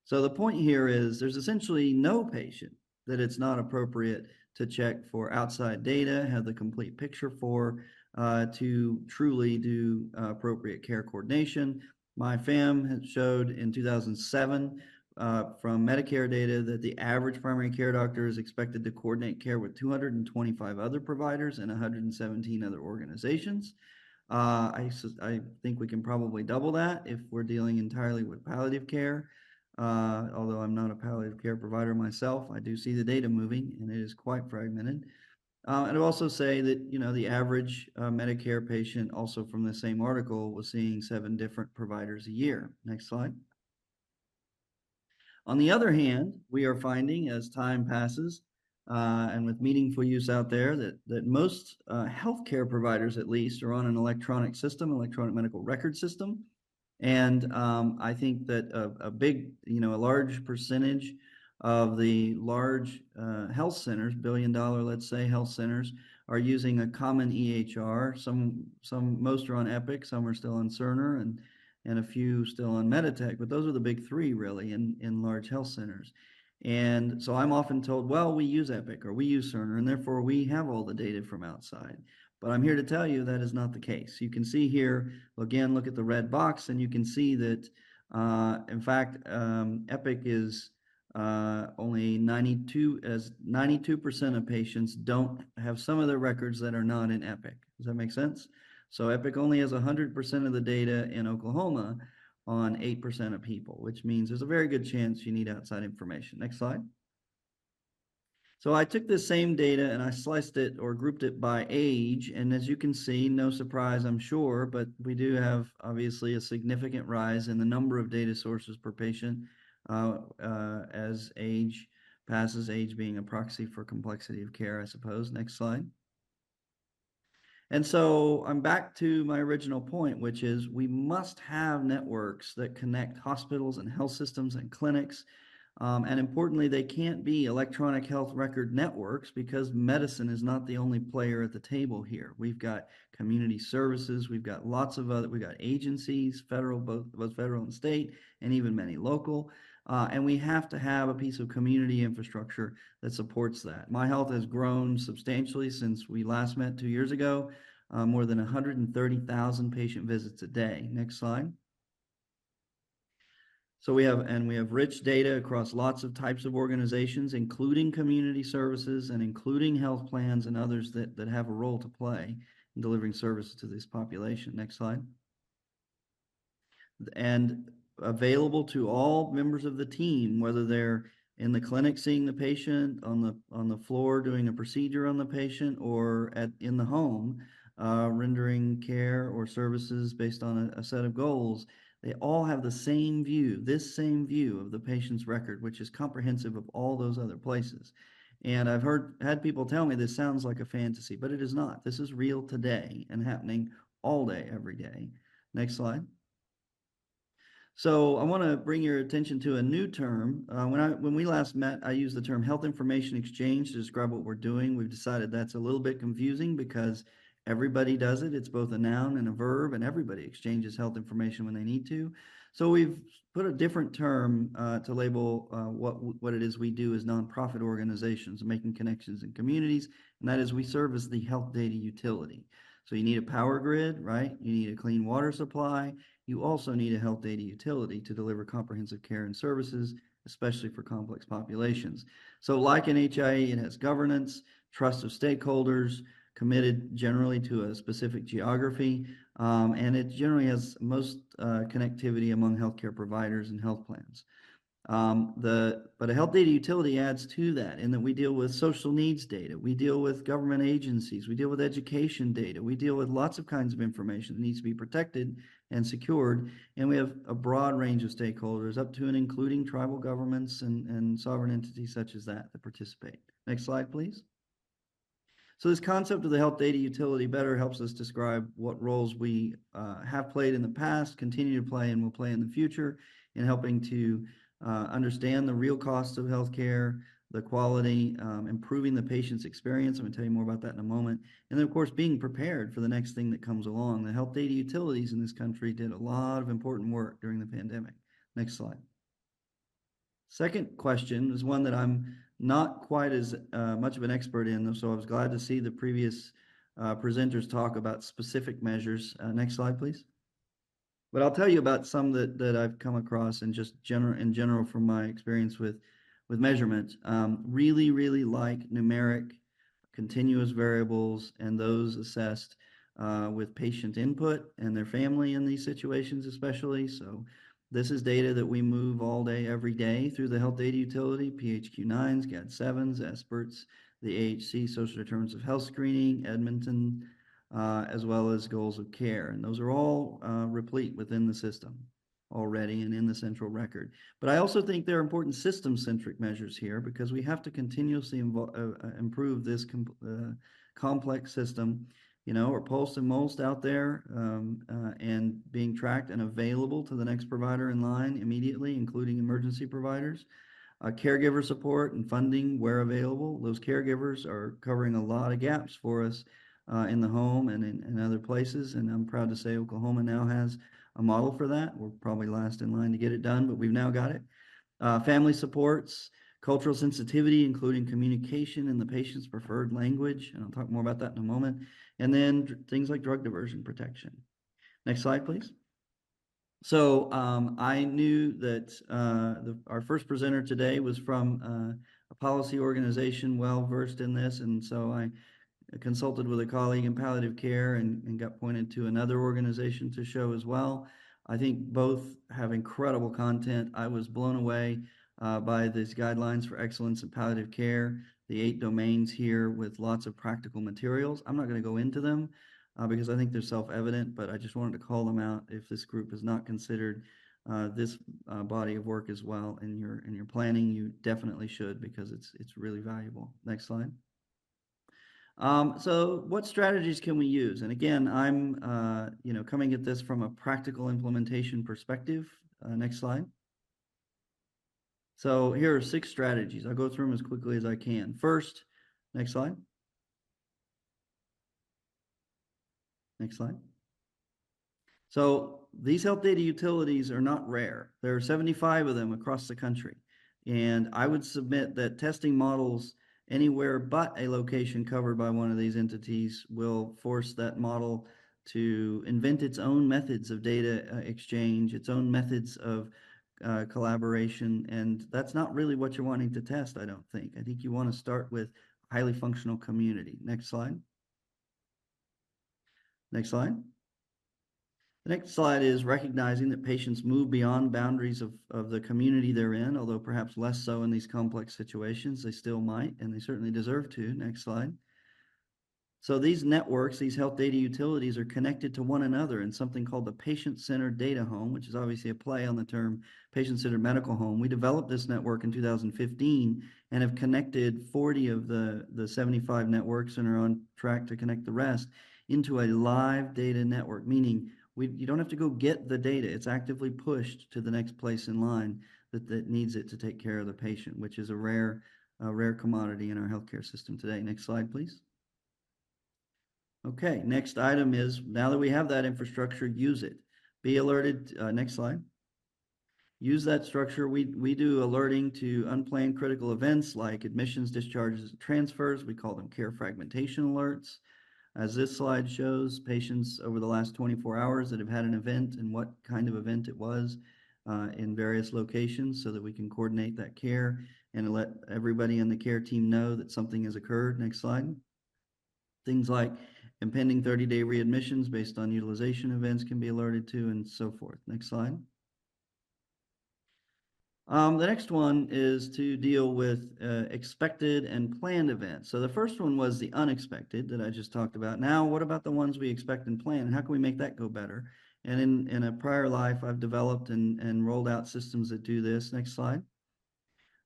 So the point here is there's essentially no patient that it's not appropriate to check for outside data, have the complete picture for, to truly do appropriate care coordination. My FAM had showed in 2007 from Medicare data that the average primary care doctor is expected to coordinate care with 225 other providers and 117 other organizations. I think we can probably double that if we're dealing entirely with palliative care. Although I'm not a palliative care provider myself, I do see the data moving, and it is quite fragmented. And I'll also say that, you know, the average Medicare patient, also from the same article, was seeing 7 different providers a year. Next slide. On the other hand, we are finding, as time passes, and with meaningful use out there that most healthcare providers at least are on an electronic system, electronic medical record system. And I think that a big, a large percentage of the large health centers, $1 billion, let's say, health centers, are using a common EHR. Most are on Epic, some are still on Cerner, and a few still on Meditech. But those are the big three, really, in large health centers. And so I'm often told, well, we use Epic or we use Cerner, and therefore we have all the data from outside. But I'm here to tell you that is not the case. You can see here, again, look at the red box, and you can see that, in fact, Epic is only 92% of patients don't have some of their records that are not in Epic. Does that make sense? So Epic only has 100% of the data in Oklahoma on 8% of people, which means there's a very good chance you need outside information. Next slide. So I took this same data and I sliced it or grouped it by age. And as you can see, no surprise, I'm sure, but we do have obviously a significant rise in the number of data sources per patient as age passes, age being a proxy for complexity of care, I suppose. Next slide. And so I'm back to my original point, which is we must have networks that connect hospitals and health systems and clinics. And importantly, they can't be electronic health record networks because medicine is not the only player at the table here. We've got community services, we've got lots of we've got agencies, federal, both federal and state, and even many local. And we have to have a piece of community infrastructure that supports that. My Health has grown substantially since we last met 2 years ago, more than 130,000 patient visits a day. Next slide. So we have rich data across lots of types of organizations, including community services and including health plans and others that have a role to play in delivering services to this population. Next slide. And available to all members of the team, whether they're in the clinic seeing the patient, on the floor doing a procedure on the patient, or in the home rendering care or services based on a set of goals. They all have the same view, this same view of the patient's record, which is comprehensive of all those other places. And I've had people tell me this sounds like a fantasy, but it is not. This is real today and happening all day, every day. Next slide. So I want to bring your attention to a new term. When we last met, I used the term health information exchange to describe what we're doing. We've decided that's a little bit confusing because everybody does it. It's both a noun and a verb, and everybody exchanges health information when they need to. So we've put a different term to label what it is we do as nonprofit organizations, making connections in communities, and that is we serve as the health data utility. So you need a power grid, right? You need a clean water supply. You also need a health data utility to deliver comprehensive care and services, especially for complex populations. So like in HIE, it has governance, trust of stakeholders, committed generally to a specific geography, and it generally has most connectivity among healthcare providers and health plans. But a health data utility adds to that in that we deal with social needs data, we deal with government agencies, we deal with education data, we deal with lots of kinds of information that needs to be protected and secured, and we have a broad range of stakeholders up to and including tribal governments and sovereign entities such as that participate. Next slide, please. So this concept of the health data utility better helps us describe what roles we have played in the past, continue to play, and will play in the future in helping to understand the real costs of healthcare, the quality, improving the patient's experience. I'm going to tell you more about that in a moment. And then, of course, being prepared for the next thing that comes along. The health data utilities in this country did a lot of important work during the pandemic. Next slide. Second question is one that I'm not quite as much of an expert in, so I was glad to see the previous presenters talk about specific measures. Next slide, please. But I'll tell you about some that I've come across and just in general from my experience with measurement. Really like numeric continuous variables and those assessed with patient input and their family in these situations especially. So this is data that we move all day, every day through the health data utility, PHQ-9s, GAD-7s, ASPERTs, the AHC social determinants of health screening, Edmonton, as well as goals of care. And those are all replete within the system. already and in the central record. But I also think there are important system-centric measures here because we have to continuously improve this complex system. You know, are pulsed and mulced out there and being tracked and available to the next provider in line immediately, including emergency providers. Caregiver support and funding where available. Those caregivers are covering a lot of gaps for us in the home and in other places. And I'm proud to say Oklahoma now has a model for that. We're probably last in line to get it done, but we've now got it. Family supports, cultural sensitivity, including communication in the patient's preferred language. And I'll talk more about that in a moment. And then things like drug diversion protection. Next slide, please. So I knew that our first presenter today was from a policy organization well versed in this. And so I consulted with a colleague in palliative care and got pointed to another organization to show as well. I think both have incredible content. I was blown away by these guidelines for excellence in palliative care, the 8 domains here with lots of practical materials. I'm not going to go into them because I think they're self-evident, but I just wanted to call them out if this group has not considered this body of work as well in your planning. You definitely should because it's really valuable. Next slide. So what strategies can we use? And again, I'm coming at this from a practical implementation perspective. Next slide. So here are 6 strategies. I'll go through them as quickly as I can. First, next slide. Next slide. So these health data utilities are not rare. There are 75 of them across the country. And I would submit that testing models anywhere but a location covered by one of these entities will force that model to invent its own methods of data exchange, its own methods of collaboration. And that's not really what you're wanting to test, I don't think. I think you want to start with a highly functional community. Next slide. Next slide. The next slide is recognizing that patients move beyond boundaries of the community they're in, although perhaps less so in these complex situations. They still might, and they certainly deserve to. Next slide. So these networks, these health data utilities are connected to one another in something called the patient-centered data home, which is obviously a play on the term patient-centered medical home. We developed this network in 2015 and have connected 40 of the 75 networks and are on track to connect the rest into a live data network, meaning you don't have to go get the data. It's actively pushed to the next place in line that needs it to take care of the patient, which is a rare commodity in our healthcare system today. Next slide, please. Okay, next item is, now that we have that infrastructure, use it. Be alerted. Next slide. Use that structure. We do alerting to unplanned critical events like admissions, discharges, and transfers. We call them care fragmentation alerts. As this slide shows, patients over the last 24 hours that have had an event and what kind of event it was in various locations so that we can coordinate that care and let everybody in the care team know that something has occurred. Next slide. Things like impending 30-day readmissions based on utilization events can be alerted to and so forth. Next slide. The next one is to deal with expected and planned events. So the first one was the unexpected that I just talked about. Now, what about the ones we expect and plan? How can we make that go better? And in a prior life, I've developed and rolled out systems that do this. Next slide.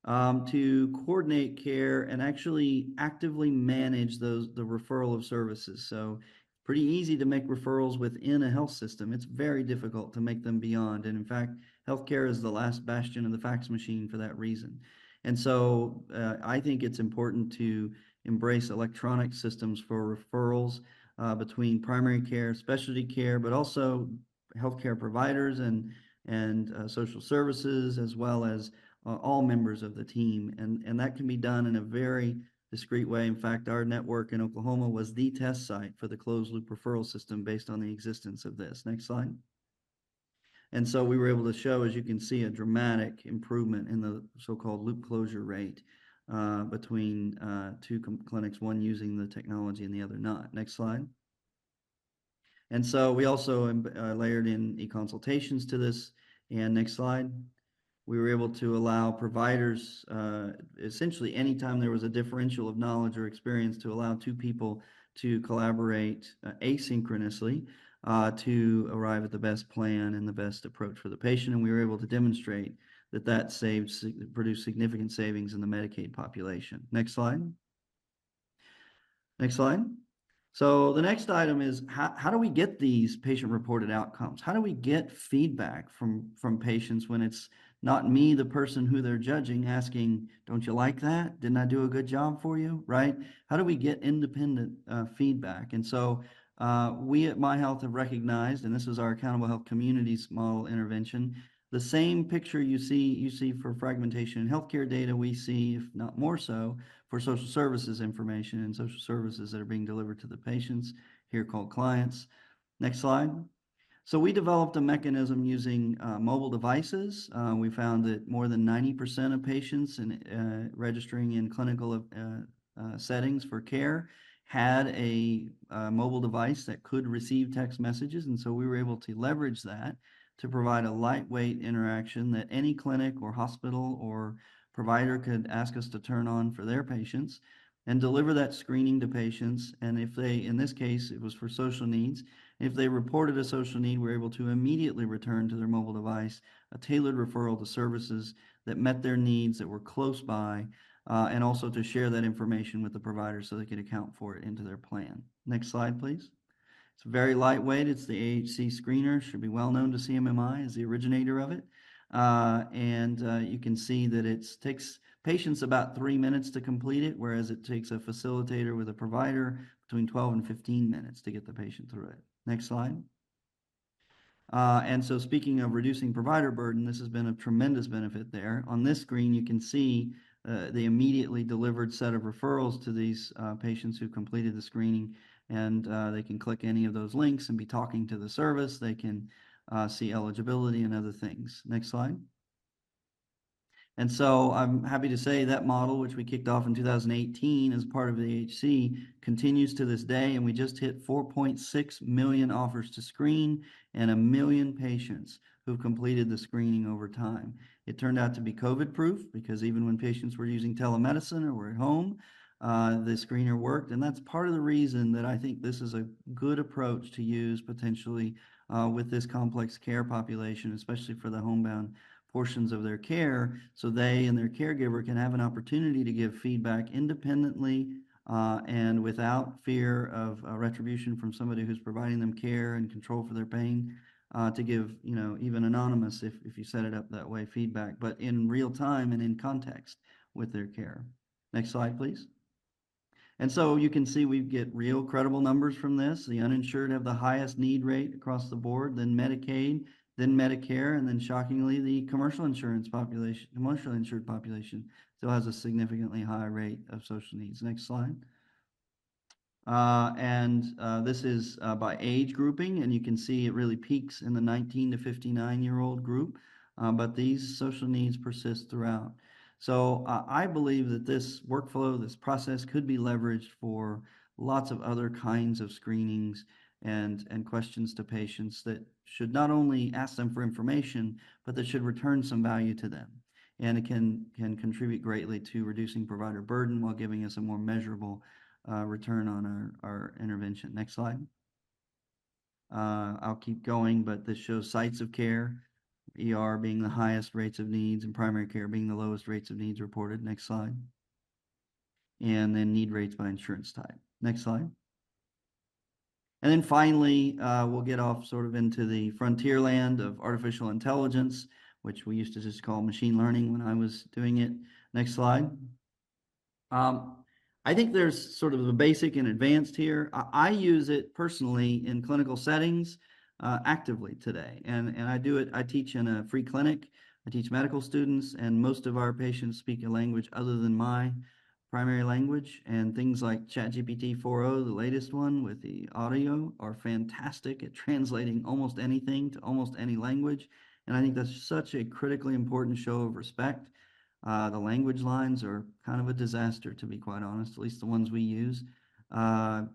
To coordinate care and actually actively manage the referral of services. So pretty easy to make referrals within a health system. It's very difficult to make them beyond. And in fact, healthcare is the last bastion of the fax machine for that reason. And so I think it's important to embrace electronic systems for referrals between primary care, specialty care, but also healthcare providers and social services, as well as all members of the team. And that can be done in a very discrete way. In fact, our network in Oklahoma was the test site for the closed loop referral system based on the existence of this. Next slide. And so we were able to show, as you can see, a dramatic improvement in the so-called loop closure rate between 2 clinics, one using the technology and the other not. Next slide. And so we also layered in e-consultations to this. And next slide. We were able to allow providers, essentially anytime there was a differential of knowledge or experience, to allow 2 people to collaborate asynchronously to arrive at the best plan and the best approach for the patient. And we were able to demonstrate that produced significant savings in the Medicaid population. Next slide. Next slide. So the next item is how do we get these patient-reported outcomes? How do we get feedback from patients when it's not me, the person who they're judging, asking, don't you like that? Didn't I do a good job for you, right? How do we get independent feedback? And so we at MyHealth have recognized, and this is our Accountable Health Communities model intervention, the same picture you see for fragmentation in healthcare data, we see, if not more so, for social services information and social services that are being delivered to the patients, here called clients. Next slide. So we developed a mechanism using mobile devices. We found that more than 90% of patients registering in clinical settings for care had a mobile device that could receive text messages. And so we were able to leverage that to provide a lightweight interaction that any clinic or hospital or provider could ask us to turn on for their patients and deliver that screening to patients. And if they, in this case, it was for social needs, if they reported a social need, we're able to immediately return to their mobile device a tailored referral to services that met their needs, that were close by, and also to share that information with the provider so they could account for it into their plan. Next slide, please. It's very lightweight. It's the AHC screener, should be well known to CMMI as the originator of it. You can see that it takes patients about 3 minutes to complete it, whereas it takes a facilitator with a provider between 12 and 15 minutes to get the patient through it. Next slide. And so speaking of reducing provider burden, this has been a tremendous benefit there. On this screen, you can see the immediately delivered set of referrals to these patients who completed the screening, and they can click any of those links and be talking to the service. They can see eligibility and other things. Next slide. And so I'm happy to say that model, which we kicked off in 2018 as part of the AHC, continues to this day, and we just hit 4.6 million offers to screen and 1 million patients who've completed the screening over time. It turned out to be COVID-proof because even when patients were using telemedicine or were at home, the screener worked, and that's part of the reason that I think this is a good approach to use potentially with this complex care population, especially for the homebound portions of their care, so they and their caregiver can have an opportunity to give feedback independently and without fear of retribution from somebody who's providing them care and control for their pain, to give, even anonymous if you set it up that way, feedback, but in real time and in context with their care. Next slide, please. And so you can see we get real credible numbers from this. The uninsured have the highest need rate across the board, then Medicaid, then Medicare, and then shockingly, the commercial insured population still has a significantly high rate of social needs. Next slide. This is by age grouping, and you can see it really peaks in the 19 to 59-year-old group, but these social needs persist throughout. So I believe that this workflow, this process could be leveraged for lots of other kinds of screenings and questions to patients that should not only ask them for information, but that should return some value to them. And it can contribute greatly to reducing provider burden while giving us a more measurable return on our intervention. Next slide. I'll keep going, but this shows sites of care, ER being the highest rates of needs and primary care being the lowest rates of needs reported. Next slide. And then need rates by insurance type. Next slide. And then finally, we'll get off sort of into the frontier land of artificial intelligence, which we used to just call machine learning when I was doing it. Next slide. I think there's sort of the basic and advanced here. I use it personally in clinical settings actively today. And I do it, I teach in a free clinic. I teach medical students, and most of our patients speak a language other than my primary language, and things like ChatGPT 4.0, the latest one with the audio, are fantastic at translating almost anything to almost any language. And I think that's such a critically important show of respect. The language lines are kind of a disaster, to be quite honest, at least the ones we use.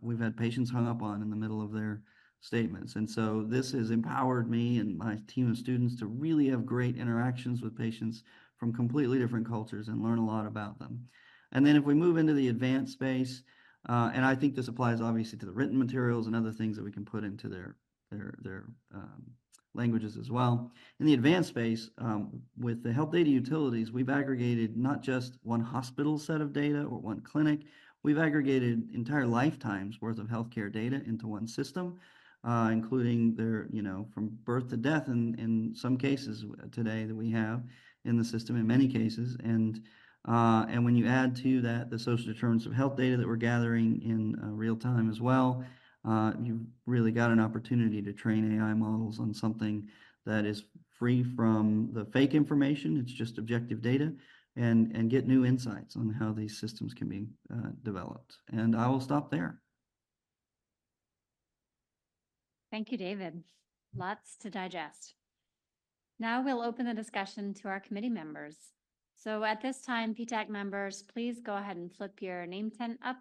We've had patients hung up on in the middle of their statements. And so this has empowered me and my team of students to really have great interactions with patients from completely different cultures and learn a lot about them. And then if we move into the advanced space, And I think this applies obviously to the written materials and other things that we can put into their languages as well. In the advanced space, with the health data utilities, we've aggregated not just one hospital set of data or one clinic, we've aggregated entire lifetimes worth of healthcare data into one system, including their, from birth to death in some cases today that we have in the system in many cases. And when you add to that the social determinants of health data that we're gathering in real time as well, you've really got an opportunity to train AI models on something that is free from the fake information. It's just objective data, and get new insights on how these systems can be developed. And I will stop there. Thank you, David. Lots to digest. Now we'll open the discussion to our committee members. So at this time, PTAC members, please go ahead and flip your name tent up.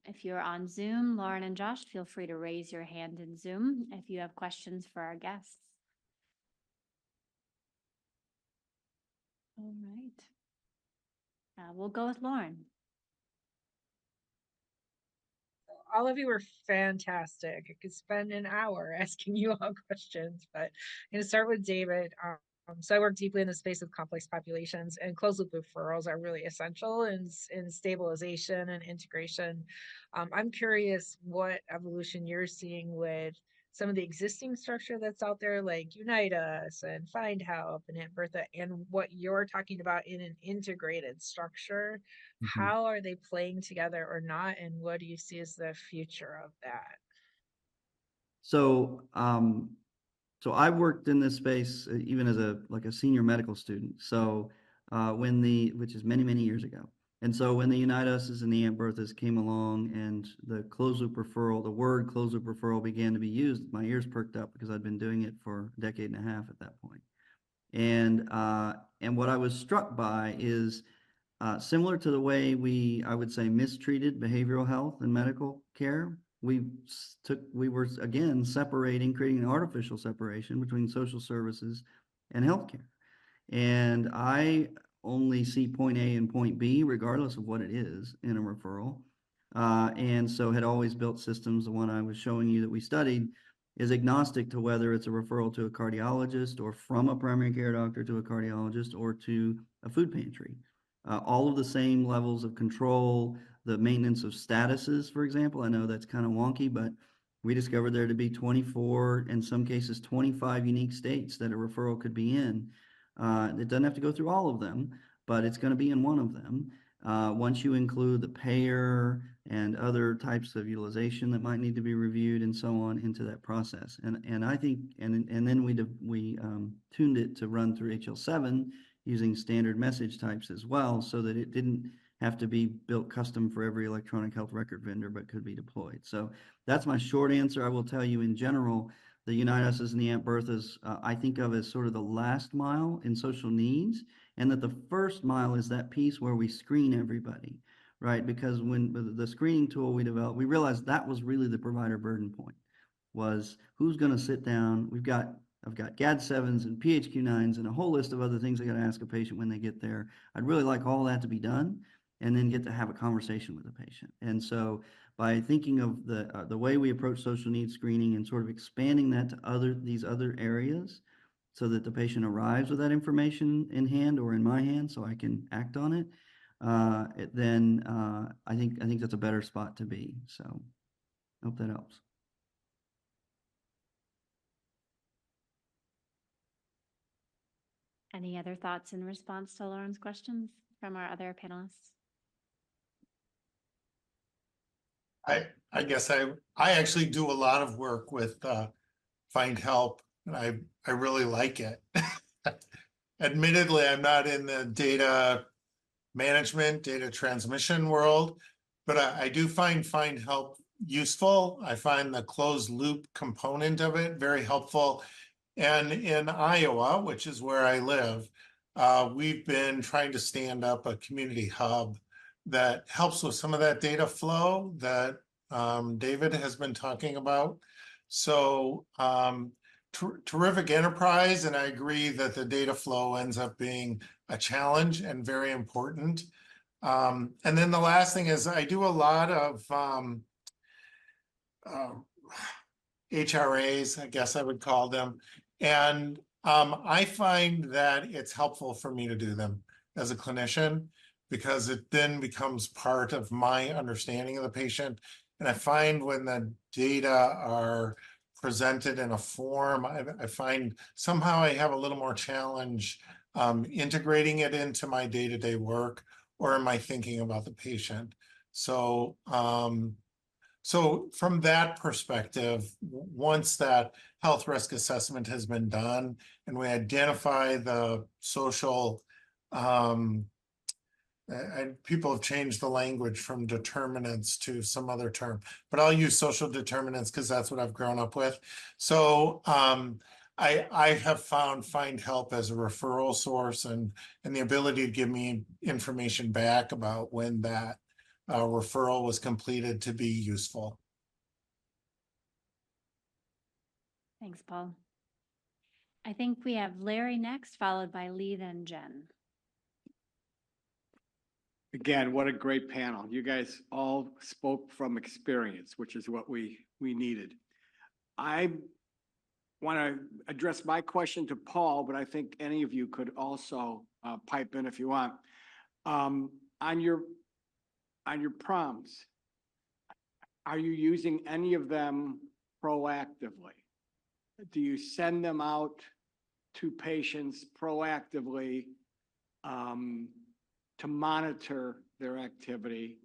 If you're on Zoom, Lauren and Josh, feel free to raise your hand in Zoom if you have questions for our guests. All right. We'll go with Lauren. All of you were fantastic. I could spend an hour asking you all questions, but I'm going to start with David. So I work deeply in the space of complex populations, and closed loop referrals are really essential in stabilization and integration. I'm curious what evolution you're seeing with some of the existing structure that's out there, like Unite Us and Find Help and Aunt Bertha, and what you're talking about in an integrated structure. Mm-hmm. How are they playing together or not, and what do you see as the future of that? So, so I worked in this space even as a senior medical student. So which is many, many years ago. And so when the Unite Us's and the Aunt Berthas came along and the closed loop referral, the word closed loop referral began to be used, my ears perked up because I'd been doing it for a decade and a half at that point. And what I was struck by is similar to the way I would say, mistreated behavioral health and medical care. We were again creating an artificial separation between social services and healthcare. And I only see point A and point B, regardless of what it is in a referral. And so had always built systems. The one I was showing you that we studied is agnostic to whether it's a referral to a cardiologist or from a primary care doctor to a cardiologist or to a food pantry. All of the same levels of control, the maintenance of statuses, for example. I know that's kind of wonky, but we discovered there to be 24, in some cases 25 unique states that a referral could be in. It doesn't have to go through all of them, but it's going to be in one of them. Once you include the payer and other types of utilization that might need to be reviewed and so on into that process. And I think, and then we tuned it to run through HL7 using standard message types as well, so that it didn't have to be built custom for every electronic health record vendor, but could be deployed. So that's my short answer. I will tell you in general, the Unite Us's and the Aunt Berthas, I think of as sort of the last mile in social needs, and that the first mile is that piece where we screen everybody, right? Because when the screening tool we developed, we realized that was really the provider burden point, was who's going to sit down. I've got GAD-7s and PHQ-9s and a whole list of other things I got to ask a patient when they get there. I'd really like all that to be done and then get to have a conversation with the patient. And so by thinking of the way we approach social needs screening and sort of expanding that to these other areas so that the patient arrives with that information in hand or in my hand so I can act on it, then I think that's a better spot to be. So I hope that helps. Any other thoughts in response to Lauren's questions from our other panelists? I guess I actually do a lot of work with Find Help, and I really like it. Admittedly, I'm not in the data management, data transmission world, but I do find Help useful. I find the closed loop component of it very helpful. And in Iowa, which is where I live, we've been trying to stand up a community hub that helps with some of that data flow that David has been talking about. So terrific enterprise, and I agree that the data flow ends up being a challenge and very important. And then the last thing is I do a lot of HRAs, I guess I would call them. And I find that it's helpful for me to do them as a clinician because it then becomes part of my understanding of the patient. And I find when the data are presented in a form, I find somehow I have a little more challenge integrating it into my day-to-day work or in my thinking about the patient. So, so from that perspective, once that health risk assessment has been done and we identify the social, people have changed the language from determinants to some other term, but I'll use social determinants because that's what I've grown up with. So I have find help as a referral source and the ability to give me information back about when that referral was completed to be useful. Thanks, Paul. I think we have Larry next, followed by Lee, then Jen. Again, what a great panel. You guys all spoke from experience, which is what we needed. I want to address my question to Paul, but I think any of you could also pipe in if you want. On your prompts, are you using any of them proactively? Do you send them out to patients proactively to monitor their activity?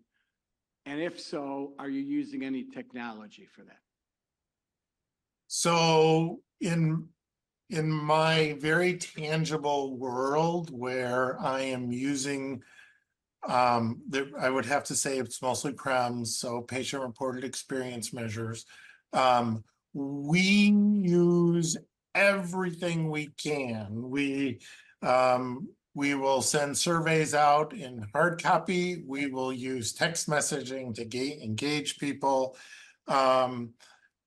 And if so, are you using any technology for that? So in my very tangible world where I am using, I would have to say it's mostly PREMs, so patient reported experience measures. We use everything we can. We will send surveys out in hard copy. We will use text messaging to engage people.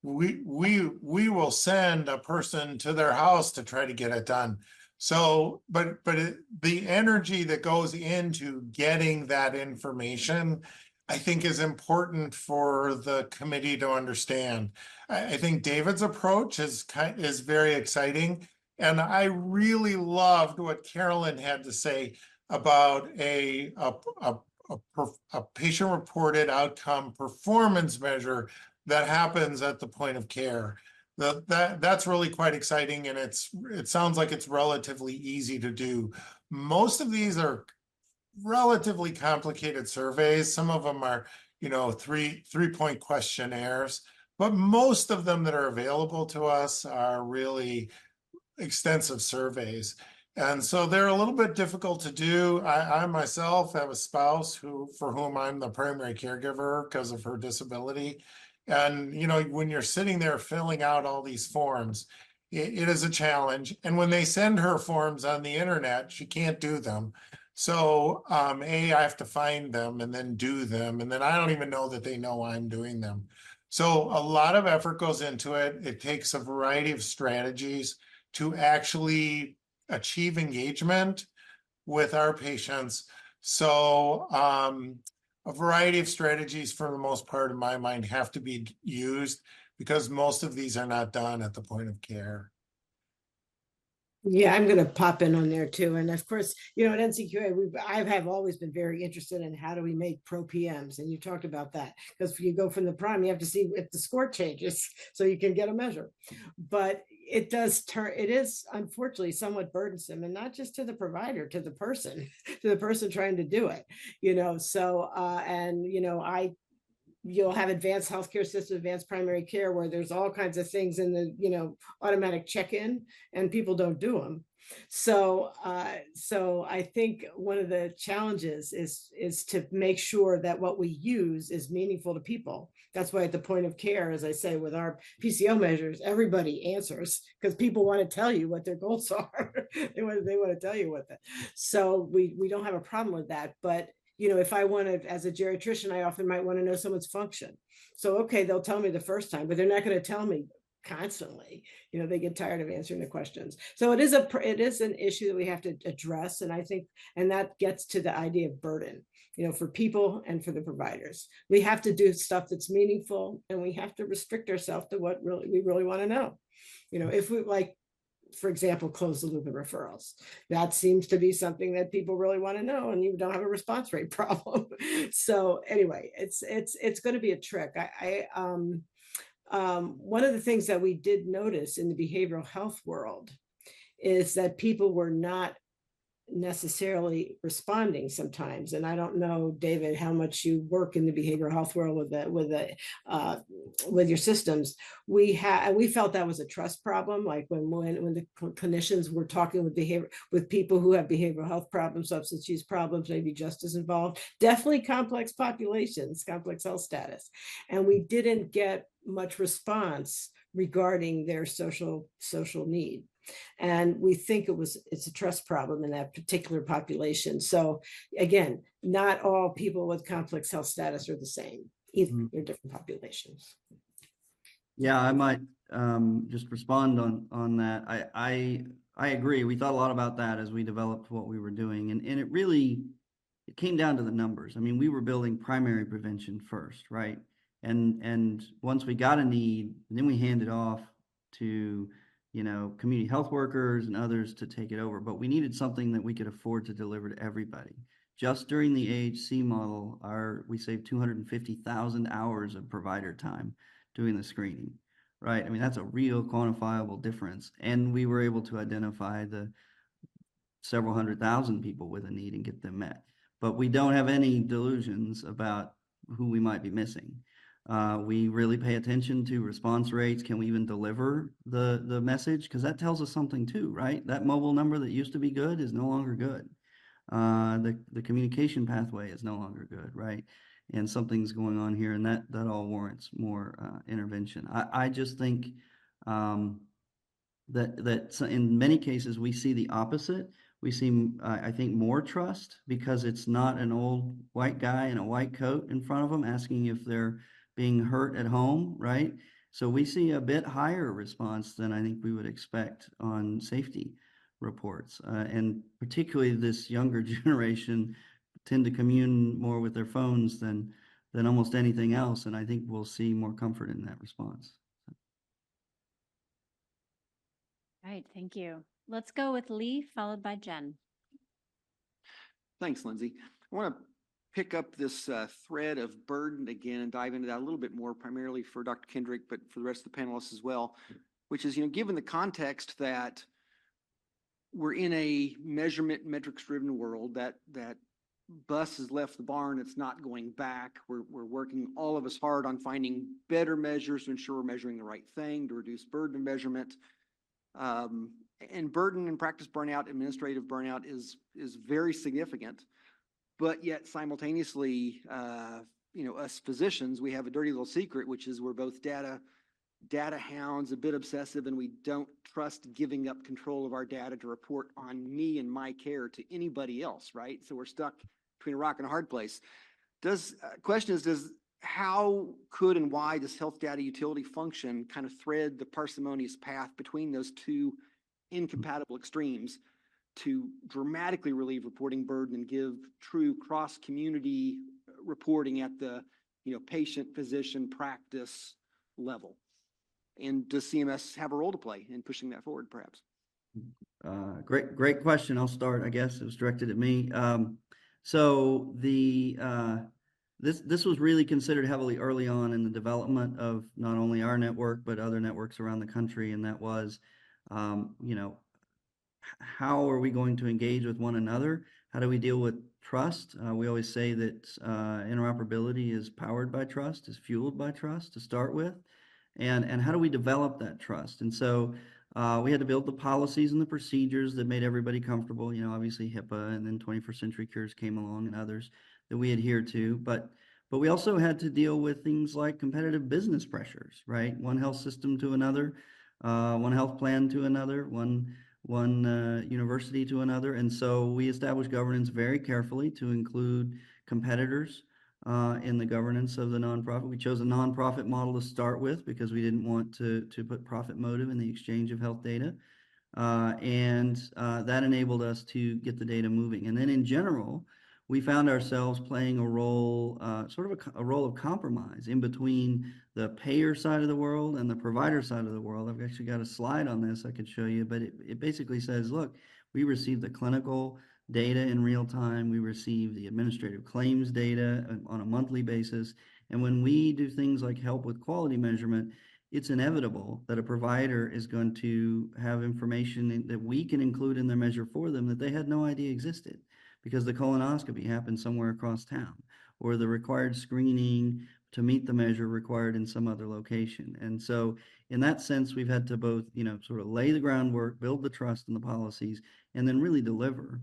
We will send a person to their house to try to get it done. So, but the energy that goes into getting that information, I think, is important for the committee to understand. I think David's approach is very exciting, and I really loved what Carolyn had to say about a patient-reported outcome performance measure that happens at the point of care. That's really quite exciting, and it sounds like it's relatively easy to do. Most of these are relatively complicated surveys. Some of them are, three-point questionnaires, but most of them that are available to us are really extensive surveys. And so they're a little bit difficult to do. I myself have a spouse for whom I'm the primary caregiver because of her disability. And, when you're sitting there filling out all these forms, it is a challenge. And when they send her forms on the internet, she can't do them. So, I have to find them and then do them. And then I don't even know that they know I'm doing them. So a lot of effort goes into it. It takes a variety of strategies to actually achieve engagement with our patients. So, a variety of strategies, for the most part, in my mind, have to be used because most of these are not done at the point of care. Yeah, I'm going to pop in on there too. And of course, at NCQA, I have always been very interested in how do we make pro PMs. And you talked about that because if you go from the prime, you have to see if the score changes so you can get a measure. But it is unfortunately somewhat burdensome, and not just to the provider, to the person trying to do it, So, you'll have advanced healthcare system, advanced primary care, where there's all kinds of things in the, automatic check-in, and people don't do them. So I think one of the challenges is to make sure that what we use is meaningful to people. That's why at the point of care, as I say, with our PCO measures, everybody answers because people want to tell you what their goals are. they want to tell you what that. So we don't have a problem with that, but if I want to, as a geriatrician, I often might want to know someone's function. So, okay, they'll tell me the first time, but they're not going to tell me constantly. They get tired of answering the questions. So it is an issue that we have to address. And I think, and that gets to the idea of burden. for people and for the providers. We have to do stuff that's meaningful, and we have to restrict ourselves to what we really want to know. If we, like, for example, close the loop of referrals, that seems to be something that people really want to know, and you don't have a response rate problem. So anyway, it's going to be a trick. One of the things that we did notice in the behavioral health world is that people were not necessarily responding sometimes. And I don't know, David, how much you work in the behavioral health world with your systems. We felt that was a trust problem. Like when the clinicians were talking with people who have behavioral health problems, substance use problems, maybe just as involved, definitely complex populations, complex health status. And we didn't get much response regarding their social need. And we think it's a trust problem in that particular population. So again, not all people with complex health status are the same. Either they're different populations. Yeah, I might just respond on that. I agree. We thought a lot about that as we developed what we were doing, and it came down to the numbers. I mean, we were building primary prevention first, right? And once we got a need, then we handed off to community health workers and others to take it over. But we needed something that we could afford to deliver to everybody. Just during the AHC model, we saved 250,000 hours of provider time doing the screening, right? I mean, that's a real quantifiable difference. And we were able to identify the several 100,000 people with a need and get them met. But we don't have any delusions about who we might be missing. We really pay attention to response rates. Can we even deliver the message? Because that tells us something too, right? That mobile number that used to be good is no longer good. The communication pathway is no longer good, right? And something's going on here, and that all warrants more intervention. I just think that in many cases we see the opposite. We see, I think, more trust because it's not an old white guy in a white coat in front of them asking if they're being hurt at home, right? So we see a bit higher response than I think we would expect on safety reports. And particularly this younger generation tend to commune more with their phones than almost anything else. And I think we'll see more comfort in that response. All right, thank you. Let's go with Lee, followed by Jen. Thanks, Lindsay. I want to pick up this thread of burden again and dive into that a little bit more, primarily for Dr. Kendrick, but for the rest of the panelists as well, which is, given the context that we're in a metrics-driven world, that bus has left the barn, it's not going back. We're working, all of us, hard on finding better measures to ensure we're measuring the right thing, to reduce burden of measurement. And burden and practice burnout, administrative burnout is very significant. But yet simultaneously, us physicians, we have a dirty little secret, which is we're both data hounds, a bit obsessive, and we don't trust giving up control of our data to report on me and my care to anybody else, right? So we're stuck between a rock and a hard place. Question is, how could and why does health data utility function kind of thread the parsimonious path between those two incompatible extremes to dramatically relieve reporting burden and give true cross-community reporting at the patient, physician, practice level? And does CMS have a role to play in pushing that forward, perhaps? Great question. I'll start. I guess it was directed at me. So this was really considered heavily early on in the development of not only our network but other networks around the country, and that was, how are we going to engage with one another? How do we deal with trust? We always say that interoperability is powered by trust, is fueled by trust to start with. And how do we develop that trust? And so we had to build the policies and the procedures that made everybody comfortable, obviously HIPAA, and then 21st Century Cures came along and others that we adhere to. But we also had to deal with things like competitive business pressures, right? One health system to another, one health plan to another, one university to another. And so we established governance very carefully to include competitors in the governance of the nonprofit. We chose a nonprofit model to start with because we didn't want to put profit motive in the exchange of health data. And that enabled us to get the data moving. And then in general, we found ourselves playing a role, sort of a role of compromise in between the payer side of the world and the provider side of the world. I've actually got a slide on this I could show you, but it basically says, look, we receive the clinical data in real time. We receive the administrative claims data on a monthly basis. And when we do things like help with quality measurement, it's inevitable that a provider is going to have information that we can include in their measure for them that they had no idea existed, because the colonoscopy happened somewhere across town, or the required screening to meet the measure required in some other location. And so in that sense, we've had to both, sort of lay the groundwork, build the trust in the policies, and then really deliver.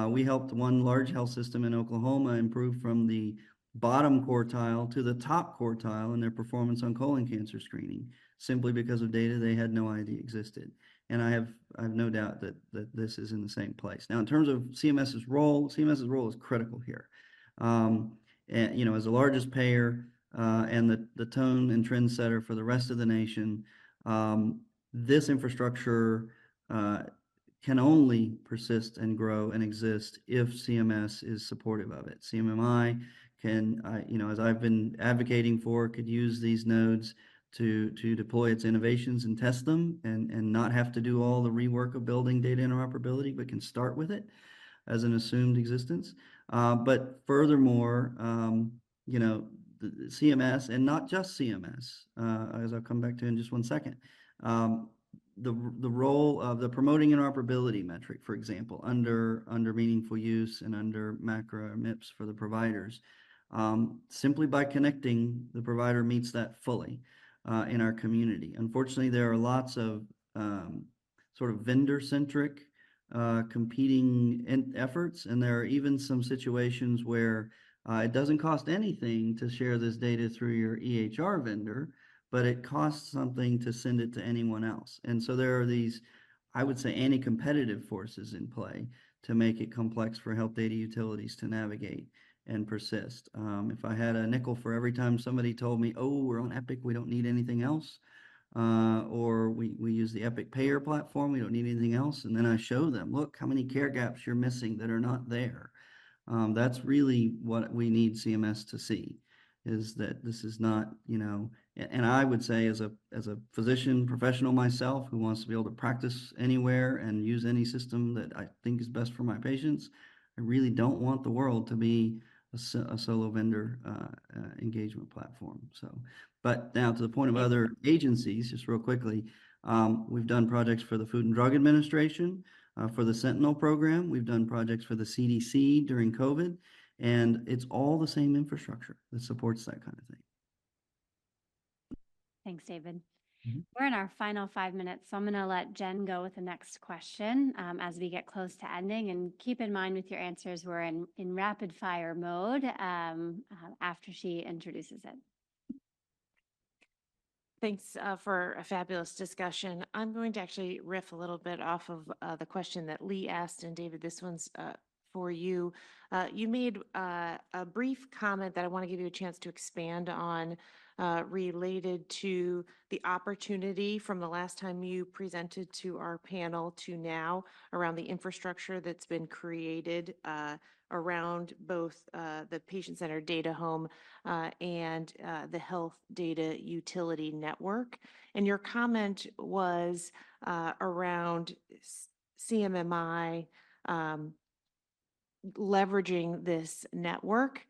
We helped one large health system in Oklahoma improve from the bottom quartile to the top quartile in their performance on colon cancer screening, simply because of data they had no idea existed. And I have no doubt that this is in the same place. Now, in terms of CMS's role is critical here. And, as the largest payer and the tone and trend setter for the rest of the nation, this infrastructure can only persist and grow and exist if CMS is supportive of it. CMMI can, as I've been advocating for, could use these nodes to deploy its innovations and test them and not have to do all the rework of building data interoperability, but can start with it as an assumed existence. But furthermore, the CMS, and not just CMS, as I'll come back to in just one second, the role of the promoting interoperability metric, for example, under meaningful use and under MACRA or MIPS for the providers, simply by connecting, the provider meets that fully in our community. Unfortunately, there are lots of sort of vendor-centric competing efforts, and there are even some situations where it doesn't cost anything to share this data through your EHR vendor, but it costs something to send it to anyone else. And so there are these, I would say, anti-competitive forces in play to make it complex for health data utilities to navigate and persist. If I had a nickel for every time somebody told me, oh, we're on Epic, we don't need anything else, or we use the Epic payer platform, we don't need anything else, and then I show them, look how many care gaps you're missing that are not there. That's really what we need CMS to see, is that this is not, and I would say as a physician professional myself who wants to be able to practice anywhere and use any system that I think is best for my patients, I really don't want the world to be a solo vendor engagement platform. So, but now to the point of other agencies, just real quickly, we've done projects for the Food and Drug Administration, for the Sentinel program. We've done projects for the CDC during COVID, and it's all the same infrastructure that supports that kind of thing. Thanks, David. Mhm. We're in our final 5 minutes, so I'm going to let Jen go with the next question as we get close to ending. And keep in mind with your answers, we're in rapid fire mode after she introduces it. Thanks for a fabulous discussion. I'm going to actually riff a little bit off of the question that Lee asked, and David, this one's for you. You made a brief comment that I want to give you a chance to expand on related to the opportunity from the last time you presented to our panel to now around the infrastructure that's been created around both the patient-centered data home and the health data utility network. And your comment was around CMMI leveraging this network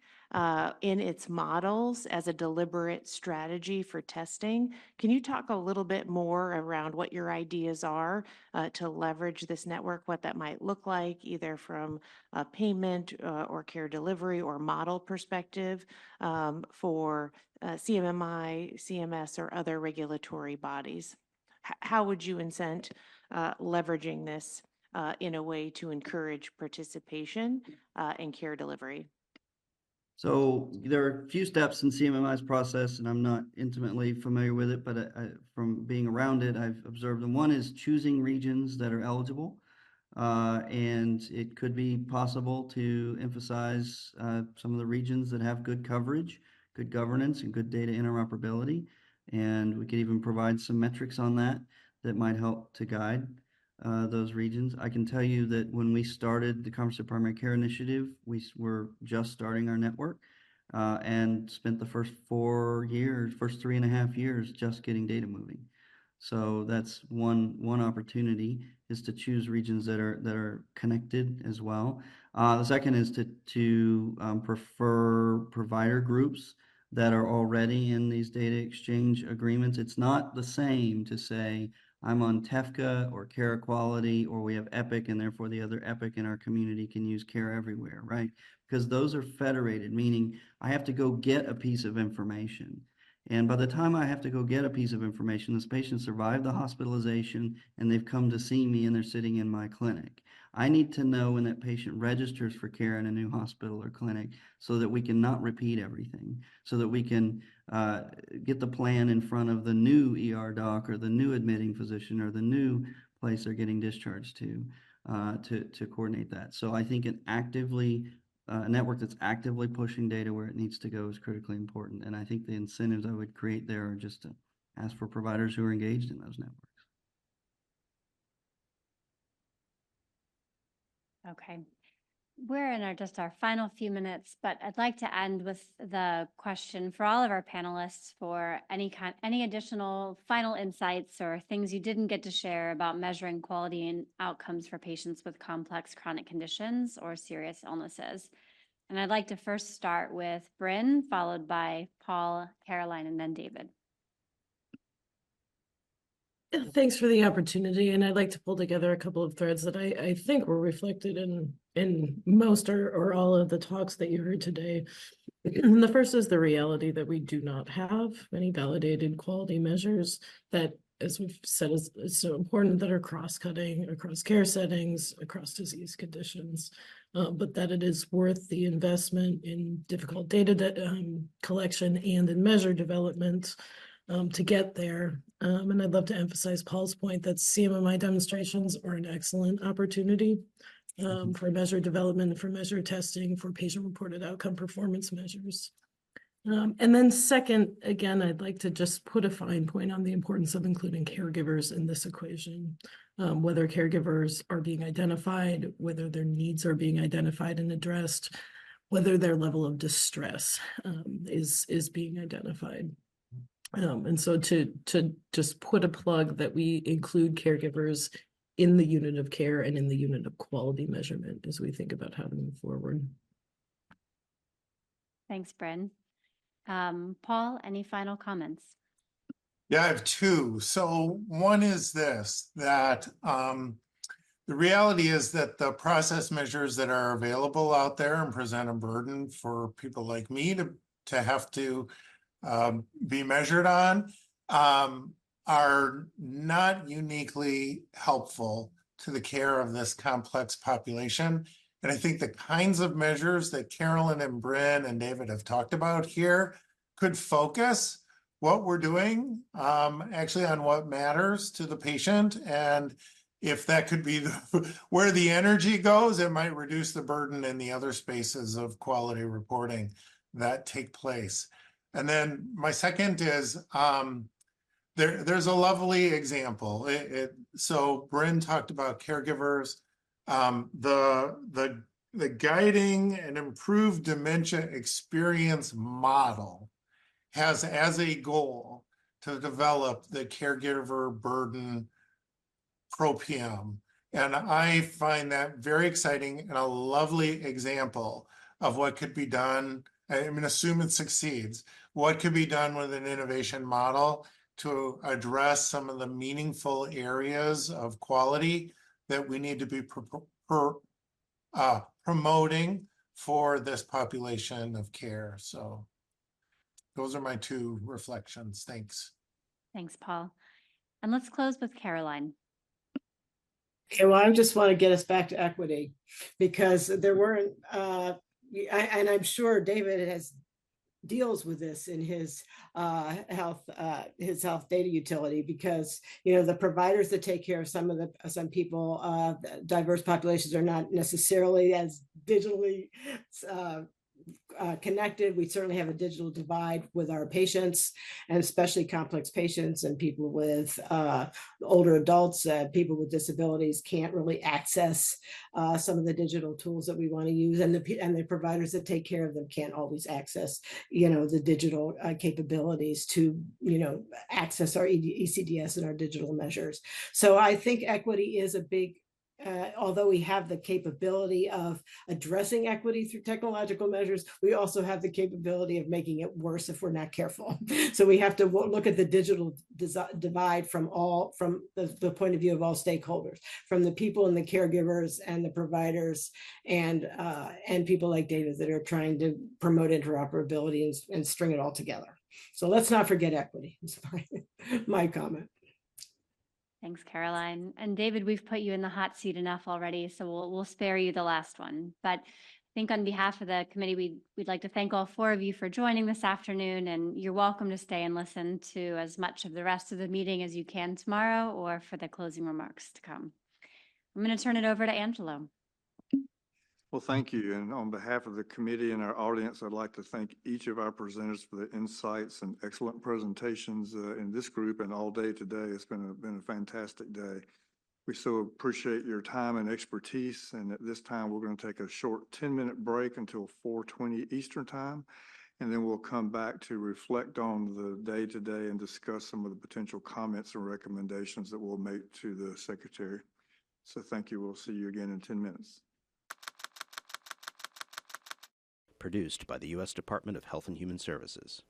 in its models as a deliberate strategy for testing. Can you talk a little bit more around what your ideas are to leverage this network, what that might look like, either from a payment or care delivery or model perspective for CMMI, CMS, or other regulatory bodies? How would you incent leveraging this in a way to encourage participation in care delivery? So there are a few steps in CMMI's process, and I'm not intimately familiar with it, but from being around it, I've observed them. One is choosing regions that are eligible, and it could be possible to emphasize some of the regions that have good coverage, good governance, and good data interoperability. And we could even provide some metrics on that might help to guide. those regions. I can tell you that when we started the Comprehensive Primary Care Initiative, we were just starting our network and spent the first 3.5 years just getting data moving. So that's one opportunity, is to choose regions that are connected as well. The second is to prefer provider groups that are already in these data exchange agreements. It's not the same to say, I'm on TEFCA or Care Equality, or we have Epic, and therefore the other Epic in our community can use Care Everywhere, right? Because those are federated, meaning I have to go get a piece of information. And by the time I have to go get a piece of information, this patient survived the hospitalization and they've come to see me and they're sitting in my clinic. I need to know when that patient registers for care in a new hospital or clinic, so that we can not repeat everything, so that we can get the plan in front of the new ER doc or the new admitting physician or the new place they're getting discharged to coordinate that. So I think a network that's actively pushing data where it needs to go is critically important. And I think the incentives I would create there are just to ask for providers who are engaged in those networks. Okay. We're in just our final few minutes, but I'd like to end with the question for all of our panelists for any additional final insights or things you didn't get to share about measuring quality and outcomes for patients with complex chronic conditions or serious illnesses. And I'd like to first start with Brynn, followed by Paul, Caroline, and then David. Yeah, thanks for the opportunity. And I'd like to pull together a couple of threads that I think were reflected in most or all of the talks that you heard today. And the first is the reality that we do not have any validated quality measures that, as we've said, is so important, that are cross-cutting across care settings, across disease conditions, but that it is worth the investment in difficult data collection and in measure development to get there. And I'd love to emphasize Paul's point that CMMI demonstrations are an excellent opportunity for measure development, for measure testing, for patient-reported outcome performance measures. And then second, again, I'd like to just put a fine point on the importance of including caregivers in this equation, whether caregivers are being identified, whether their needs are being identified and addressed, whether their level of distress is being identified. And so to just put a plug that we include caregivers in the unit of care and in the unit of quality measurement as we think about how to move forward. Thanks, Brynn. Paul, any final comments? Yeah, I have two. So one is this, that the reality is that the process measures that are available out there and present a burden for people like me to have to be measured on are not uniquely helpful to the care of this complex population. And I think the kinds of measures that Carolyn and Brynn and David have talked about here could focus what we're doing actually on what matters to the patient. And if that could be where the energy goes, it might reduce the burden in the other spaces of quality reporting that take place. And then my second is there's a lovely example. So Brynn talked about caregivers. The guiding and improved dementia experience model has as a goal to develop the caregiver burden ProPM. And I find that very exciting and a lovely example of what could be done. I mean, assume it succeeds. What could be done with an innovation model to address some of the meaningful areas of quality that we need to be promoting for this population of care. So those are my two reflections. Thanks. Thanks, Paul. And let's close with Caroline. Okay, well, I just want to get us back to equity, because there weren't, and I'm sure David deals with this in his health data utility, because the providers that take care of some people, diverse populations, are not necessarily as digitally connected. We certainly have a digital divide with our patients, and especially complex patients and people with older adults, people with disabilities can't really access some of the digital tools that we want to use, and the providers that take care of them can't always access, the digital capabilities to, access our ECDS and our digital measures. So I think equity is a big, although we have the capability of addressing equity through technological measures, we also have the capability of making it worse if we're not careful. So we have to look at the digital divide from the point of view of all stakeholders, from the people and the caregivers and the providers and people like David that are trying to promote interoperability and string it all together. So let's not forget equity. It's my comment. Thanks, Caroline. And David, we've put you in the hot seat enough already, so we'll spare you the last one. But I think on behalf of the committee, we'd like to thank all four of you for joining this afternoon, and you're welcome to stay and listen to as much of the rest of the meeting as you can tomorrow or for the closing remarks to come. I'm going to turn it over to Angelo. Well, thank you. And on behalf of the committee and our audience, I'd like to thank each of our presenters for the insights and excellent presentations in this group and all day today. It's been a fantastic day. We so appreciate your time and expertise. And at this time, we're going to take a short 10-minute break until 4:20 Eastern time. And then we'll come back to reflect on the day today and discuss some of the potential comments and recommendations that we'll make to the secretary. So thank you. We'll see you again in 10 minutes. Produced by the U.S. Department of Health and Human Services.